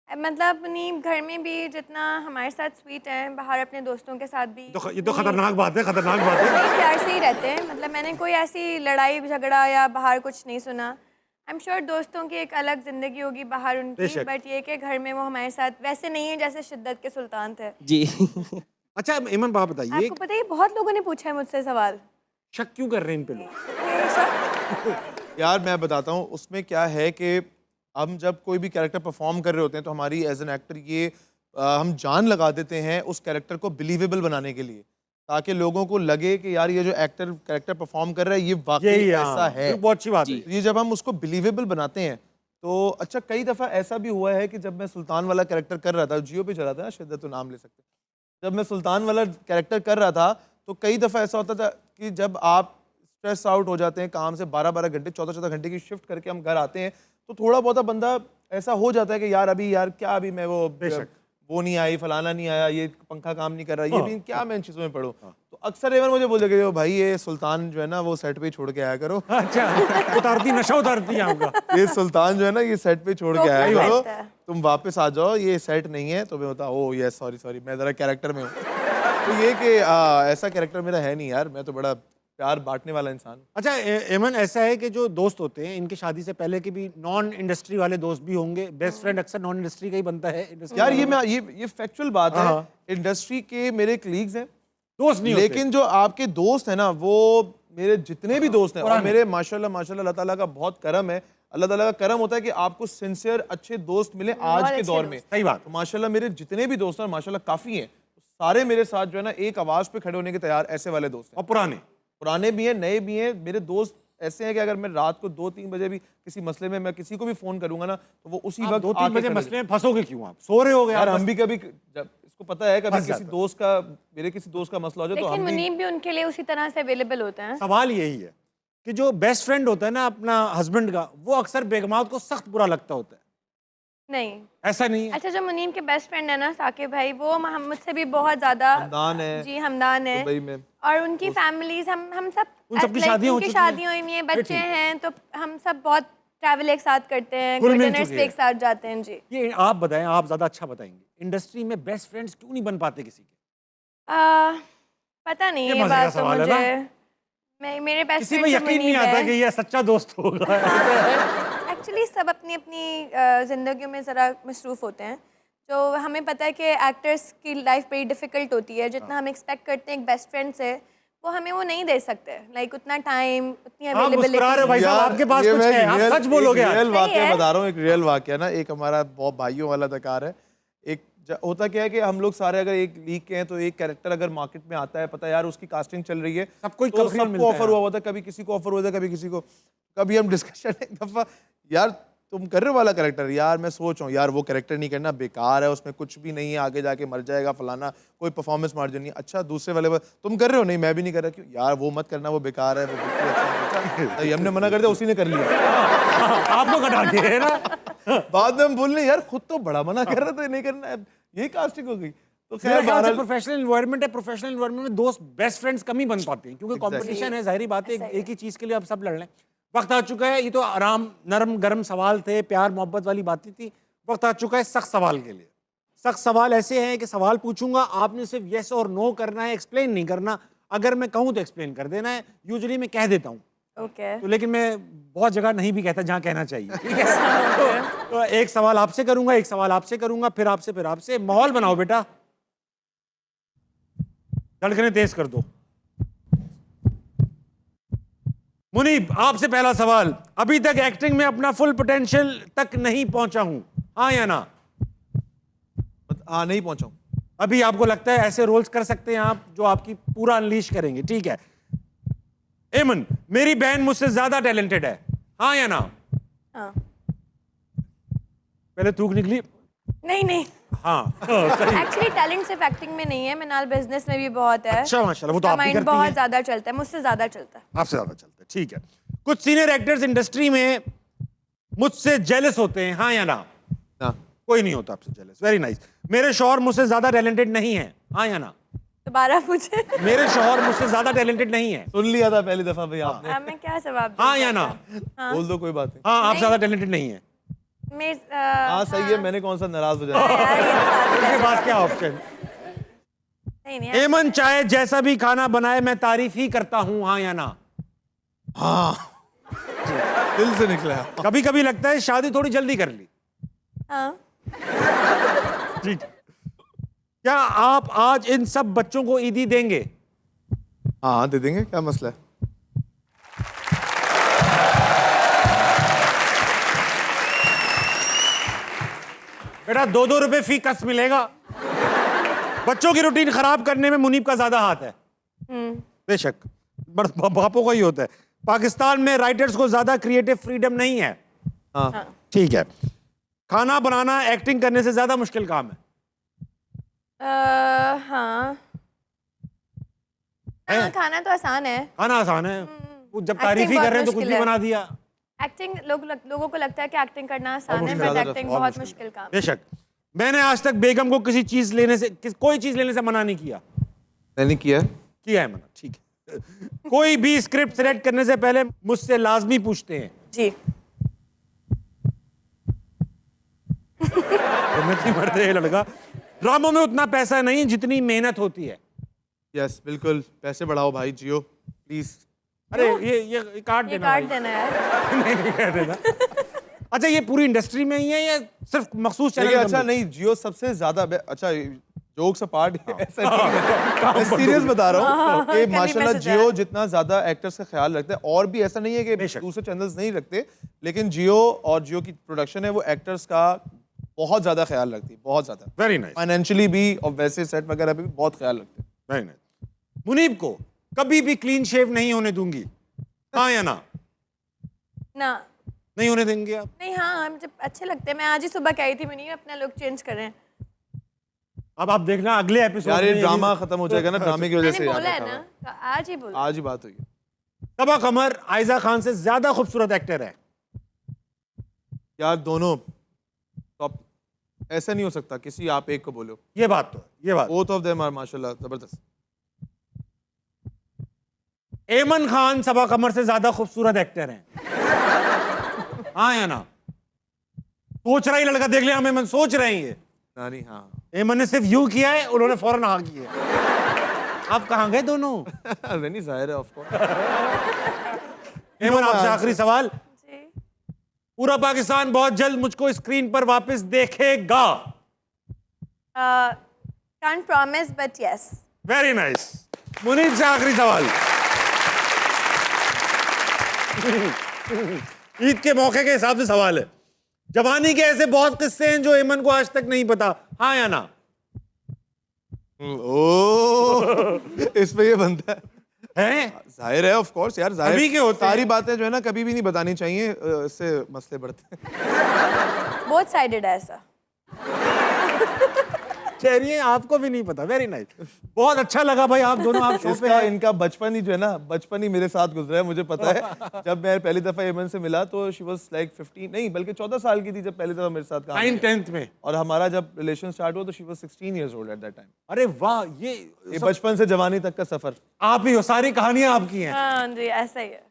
मतलब मुनीब घर में भी जितना हमारे साथ स्वीट है, बाहर अपने दोस्तों के साथ भी ये तो खतरनाक बात है, खतरनाक बात है। नहीं, प्यार से ही रहते हैं। मतलब मैंने कोई ऐसी लड़ाई झगड़ा या बाहर कुछ नहीं सुना। आई एम श्योर दोस्तों की एक अलग जिंदगी होगी बाहर उनकी, बेशक। बट ये कि घर में वो हमारे साथ वैसे नहीं है जैसे शिद्दत के सुल्तान थे। जी। अच्छा एमन, बात बताइए, आपको पता है बहुत लोगों ने पूछा है मुझसे सवाल। शक क्यों कर रहे हैं इन पे लोग? यार मैं बताता हूँ उसमें क्या है कि हम जब कोई भी कैरेक्टर परफॉर्म कर रहे होते हैं तो हमारी एज एन एक्टर ये हम जान लगा देते हैं उस कैरेक्टर को बिलीवेबल बनाने के लिए, ताकि लोगों को लगे कि यार ये जो एक्टर कैरेक्टर परफॉर्म कर रहा है ये वाकई ऐसा है। बहुत अच्छी बात है। ये जब हम उसको बिलीवेबल बनाते हैं तो अच्छा, कई दफ़ा ऐसा भी हुआ है कि जब मैं सुल्तान वाला कैरेक्टर कर रहा था, जियो पे चला था ना, शिद्दत तो नाम ले सकते हैं, जब मैं सुल्तान वाला कैरेक्टर कर रहा था तो कई दफ़ा ऐसा होता था कि जब आप स्ट्रेस आउट हो जाते हैं काम से, 12-12 घंटे 14-14 घंटे की शिफ्ट करके हम घर आते हैं, तो थोड़ा बहुत बंदा ऐसा हो जाता है कि यार अभी यार क्या अभी मैं वो वो नहीं आई, फलाना नहीं आया, ये पंखा काम नहीं कर रहा, ये भी क्या मैं इन चीज़ों में पढ़ूँ। तो अक्सर एमन मुझे बोल देगा भाई ये सुल्तान जो है ना वो सेट पे ही छोड़ के आया करो। अच्छा, उतारती नशा उतारती है आपका। ये सुल्तान जो है ना ये सेट पे छोड़ के आया करो, रहता है। तुम वापस आ जाओ, ये सेट नहीं है। तो मैं होता ओ यस सॉरी मैं ज़रा कैरेक्टर में हूँ। तो ये कि ऐसा कैरेक्टर मेरा है नहीं यार, मैं तो बड़ा प्यार बांटने वाला इंसान हूँ। अच्छा एमन, ऐसा है कि जो दोस्त होते हैं इनकी शादी से पहले के भी नॉन इंडस्ट्री वाले दोस्त भी होंगे। बेस्ट फ्रेंड अक्सर नॉन इंडस्ट्री का ही बनता है। industry यार वाला। ये फैक्चुअल बात है। हाँ। इंडस्ट्री के मेरे कलीग्स हैं, दोस्त नहीं होते। लेकिन जो आपके दोस्त हैं ना वो मेरे जितने भी दोस्त हैं, और मेरे माशाल्लाह अल्लाह ताला का बहुत करम है। अल्लाह ताला का करम होता है कि आपको सिंसियर अच्छे दोस्त मिले आज के दौर में। सही बात। तो माशाल्लाह मेरे जितने भी दोस्त हैं माशाल्लाह काफ़ी हैं, सारे मेरे साथ जो है ना एक आवाज़ पे खड़े होने के तैयार ऐसे वाले दोस्त हैं। और पुराने भी हैं, नए भी हैं। मेरे दोस्त ऐसे हैं कि अगर मैं रात को 2-3 बजे भी किसी मसले में मैं किसी को भी फ़ोन करूंगा ना तो वो उसी वक्त 2-3 बजे आके मसले में फंसोगे क्यों? आप सो रहे हो गए यार आप हम भी कभी जब इसको पता है कभी फंस किसी जाते दोस्त का मेरे किसी दोस्त का मसला हो जाए तो लेकिन हम भी मुनीब भी उनके लिए उसी तरह से अवेलेबल होते हैं। सवाल यही है कि जो बेस्ट फ्रेंड होता है ना अपना हस्बैंड का, वो अक्सर बेगमात को सख्त बुरा लगता होता है। नहीं, ऐसा नहीं है। अच्छा, जो मुनीम के बेस्ट फ्रेंड है ना साकिब भाई, वो मोहम्मद से भी बहुत ज्यादा हमदान है जी हमदान है। दुबई में। और उनकी फैमिलीज हम सब उन सबकी like, शादियां हो उनकी चुकी हैं। शादियां हुई हैं, बच्चे हैं, तो हम सब बहुत ट्रैवल एक साथ करते हैं, घुल कोई मिल डिनर्स चुके पे हैं। एक साथ जाते हैं जी। ये आप बताएं, आप ज्यादा अच्छा बताएंगे, इंडस्ट्री में बेस्ट फ्रेंड्स क्यों नहीं बन पाते किसी के? पता नहीं ये ये मजे का बात तो सवाल है मुझे, मेरे बेस्ट किसी फ्रेंड में यकीन नहीं आता कि ये सच्चा दोस्त होगा। एक्चुअली सब अपनी अपनी ज़िंदगियों में ज़रा मसरूफ़ होते हैं। तो हमें पता है कि एक्टर्स की लाइफ बड़ी डिफ़िकल्ट होती है, जितना हम एक्सपेक्ट करते हैं एक बेस्ट फ्रेंड से वो हमें वो नहीं दे सकते। लाइक उतना टाइम, उतनी आप मुस्कुरा रहे हो भाई साहब, यार, आपके पास ये कुछ मैं है, आप रियल- सच बोलोगे एक आज। रियल वाकया है। बता रहा हूँ, एक रियल वाकया ना, एक हमारा बहुत भाइयों वाला दरकार है। एक होता क्या है कि हम लोग सारे अगर एक लीग के हैं तो एक कैरेक्टर अगर मार्केट में आता है, पता है यार उसकी कास्टिंग चल रही है, सबको ही तो coverage मिलता सबको है। ऑफर हुआ होता है, कभी किसी को ऑफर हुआ था, कभी किसी को। कभी हम डिस्कशन एक दफा, यार तुम कर रहे हो वाला कैरेक्टर, यार मैं सोच रहा हूँ यार वो कैरेक्टर नहीं करना, बेकार है, उसमें कुछ भी नहीं है, आगे जाके मर जाएगा फलाना, कोई परफॉर्मेंस मार्जिन नहीं। अच्छा दूसरे वाले तुम कर रहे हो, नहीं मैं भी नहीं कर रहा। क्यों यार वो मत करना, वो बेकार है, वो बिल्कुल अच्छा नहीं। हमने मना कर दिया, उसी ने कर लिया। आपको कटा दिया है ना। बाद में हम बोलने यार खुद तो बड़ा मना कर रहे थे, नहीं करना है, यही कास्टिंग हो गई। तो मेरे खैर ख्याल से बहरहाल प्रोफेशनल एनवायरनमेंट है, प्रोफेशनल एनवायरनमेंट में दोस्त बेस्ट फ्रेंड्स कम ही बन पाते हैं, क्योंकि कंपटीशन है, जाहिर बात है, एक ही चीज के लिए अब सब लड़ लें। वक्त आ चुका है, ये तो आराम नरम गरम सवाल थे, प्यार मोहब्बत वाली बातें थी। वक्त आ चुका है सख्त सवाल के लिए। सख्त सवाल ऐसे हैं कि सवाल पूछूंगा, आपने सिर्फ यस और नो करना है, एक्सप्लेन नहीं करना। अगर मैं कहूँ तो एक्सप्लेन कर देना है। यूजुअली मैं कह देता हूँ ओके। तो, लेकिन मैं बहुत जगह नहीं भी कहता जहाँ कहना चाहिए, ठीक है। तो एक सवाल आपसे करूंगा, एक सवाल आपसे करूंगा, फिर आपसे, फिर आपसे। माहौल बनाओ बेटा, धड़कने तेज कर दो। मुनीब, आपसे पहला सवाल, अभी तक एक्टिंग में अपना फुल पोटेंशियल तक नहीं पहुंचा हूं, हाँ या ना? हाँ नहीं पहुंचा हूं। अभी आपको लगता है ऐसे रोल्स कर सकते हैं आप जो आपकी पूरा अनलीश करेंगे, ठीक है। एमन, मेरी बहन मुझसे ज्यादा टैलेंटेड है, हाँ या ना? हाँ। पहले थूक निकली। नहीं हाँ सही। एक्चुअली टैलेंट सिर्फ एक्टिंग में नहीं है, मिनाल बिजनेस में भी बहुत है। अच्छा माशाल्लाह, वो तो आप भी माइंड करती बहुत हैं। ज्यादा चलता है, मुझसे ज्यादा चलता है। आपसे ज्यादा चलता है, ठीक है। कुछ सीनियर एक्टर्स इंडस्ट्री में मुझसे जेलस होते हैं, हाँ या ना? ना। कोई नहीं होता आपसे जेलस, वेरी नाइस। मेरे शौहर मुझसे ज्यादा टैलेंटेड नहीं है, हाँ या ना? दोबारा पूछे। मेरे शौहर मुझसे ज्यादा टैलेंटेड नहीं है, सुन लिया था पहली दफा भाई आपने। अब मैं क्या जवाब दूं? हाँ या ना? बोल दो कोई बात नहीं। हाँ, आप ज्यादा टैलेंटेड नहीं है। हाँ सही है, मैंने कौन सा नाराज हो जाए। यार, ये तो साथ उसके पास क्या ऑप्शन? नहीं एमन चाहे जैसा भी खाना बनाए मैं तारीफ ही करता हूँ, हाँ या ना? हाँ दिल से निकला। कभी कभी लगता है शादी थोड़ी जल्दी कर ली, हाँ। ठीक। क्या आप आज इन सब बच्चों को ईदी देंगे? हाँ दे देंगे, क्या मसला है। बेटा 2-2 रुपए फी कस मिलेगा। बच्चों की रूटीन खराब करने में मुनीब का ज्यादा हाथ है, बेशक बापों का ही होता है। पाकिस्तान में राइटर्स को ज्यादा क्रिएटिव फ्रीडम नहीं है, हाँ ठीक है। खाना बनाना एक्टिंग करने से ज्यादा मुश्किल काम है, हाँ। हाँ, खाना तो आसान है। खाना आसान है, वो जब तारीफ ही Acting कर रहे हैं तो बहुत कुछ भी मुश्किल बना दिया। एक्टिंग लोगों को लगता है कि एक्टिंग करना आसान है, मुश्किल बट ज़्यादा एक्टिंग बहुत बहुत मुश्किल मुश्किल काम है। बेशक। मैंने आज तक बेगम को किसी चीज लेने से कोई चीज लेने से मना नहीं किया। मैंने किया है। किया है मना, ठीक है। कोई भी स्क्रिप्ट सेलेक्ट करने से पहले मुझसे लाजमी पूछते हैं। जी। हिम्मत मरते ये लड़का। ड्रामों में उतना पैसा नहीं जितनी मेहनत होती है। यस बिल्कुल, पैसे बढ़ाओ भाई जियो प्लीज। अरे ये काट ये देना काट भाई। देना यार। नहीं काट देना। अच्छा ये पूरी इंडस्ट्री में ही है या सिर्फ मखसूस चैनल? देखिए अच्छा नहीं, जियो सबसे ज्यादा अच्छा जोक्स अपार्ट ऐसा नहीं है, मैं सीरियस बता रहा हूँ कि कल ही माशाल्लाह मैसेज जियो आया। जितना ज्यादा एक्टर्स का ख्याल रखता है, और भी ऐसा नहीं है कि बेशक। दूसरे चैनल्स नहीं रखते, लेकिन जियो और जियो की प्रोडक्शन है वो एक्टर्स का बहुत ज्यादा ख्याल रखती है, बहुत ज्यादा वेरी नाइस, फाइनेंशियली भी और वैसे सेट वगैरह पे भी बहुत ख्याल रखते हैं। Very nice. मुनीब को कभी भी क्लीन शेव नहीं होने दूंगी, हाँ या ना? ना नहीं होने देंगे आप? नहीं, हाँ मुझे अच्छे लगते हैं। मैं आज ही सुबह कही थी मुनीब अपना लुक चेंज करें। अब आप देखना अगले एपिसोड यार ये में ड्रामा खत्म हो जाएगा ना, ड्रामे की वजह से मैंने बोला याद है रखा ना, हुआ आज ही बोला। है। आज ही बात हुई है। सबा कमर आयजा खान से ज्यादा खूबसूरत एक्टर है। यार दोनों टॉप, ऐसा नहीं हो सकता किसी आप एक को बोलो, ये बात तो है, ये बात। बोथ ऑफ देम आर माशाल्लाह जबरदस्त। एमन खान सबा कमर से ज्यादा खूबसूरत एक्टर हैं, हाँ या ना? सोच रहा ही लड़का, देख लिया हम एमन सोच रहे हैं ये। नानी हाँ एमन ने सिर्फ यूं किया है, उन्होंने फौरन हाँ किया है। आप कहाँ गए दोनों? नहीं जाहिर है ऑफ कोर्स। एमन आपसे आखिरी सवाल, जी। पूरा पाकिस्तान बहुत जल्द मुझको स्क्रीन पर वापस देखेगा। Can't promise but yes। Very nice. Munib से आखिरी सवाल, ईद के मौके के हिसाब से सवाल है। जवानी के ऐसे बहुत किस्से हैं जो एमन को आज तक नहीं पता, हाँ या ना? ओ इस पे ये बनता है, हैं? जाहिर है ऑफ कोर्स यार, जाहिर अभी के होते हैं। सारी बातें जो है ना कभी भी नहीं बतानी चाहिए, इससे मसले बढ़ते हैं। बोथ साइडेड है ऐसा। अच्छा, चलिए आपको भी नहीं पता, वेरी नाइस। बहुत अच्छा लगा भाई आप दोनों, आप शो पे इसका आए। इनका बचपन ही जो है ना, बचपन ही मेरे साथ गुजरा है, मुझे पता है। जब मैं पहली दफा एमन से मिला तो शी वाज लाइक 15 नहीं बल्कि 14 साल की थी जब पहली दफा मेरे साथ काम 9th 10th में। और हमारा जब रिलेशन स्टार्ट हुआ तो she was 16 years old at that time. अरे वाह, ये ये बचपन से जवानी तक का सफर आप ही हो, सारी कहानियां आपकी हैं। हाँ जी ऐसा ही है।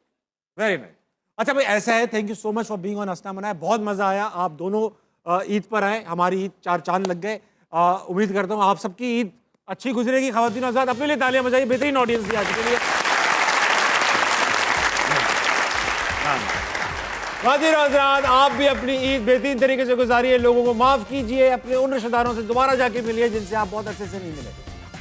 Very nice. अच्छा भाई ऐसा है, thank you so much for being on हंसना मनाया, बहुत मजा आया। आप दोनों ईद पर आए, हमारी ईद 4 चांद लग गए। उम्मीद करता हूँ आप सबकी ईद अच्छी गुजरेगी। ख़वातीन और हज़रात अपने लिए तालियां बजाइए, बेहतरीन ऑडियंस थी आज के लिए। ख़वातीन और हज़रात आप भी अपनी ईद बेहतरीन तरीके से गुजारिए, लोगों को माफ़ कीजिए, अपने उन रिश्तेदारों से दोबारा जाके मिलिए जिनसे आप बहुत अच्छे से नहीं मिले।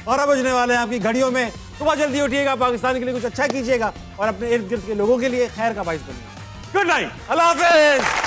12 बजने वाले हैं आपकी घड़ियों में। सुबह जल्दी उठिएगा, पाकिस्तान के लिए कुछ अच्छा कीजिएगा और अपने इर्द गिर्द के लोगों के लिए खैर का बाइस बनिए। गुड नाइट, अल्लाह हाफ़िज़।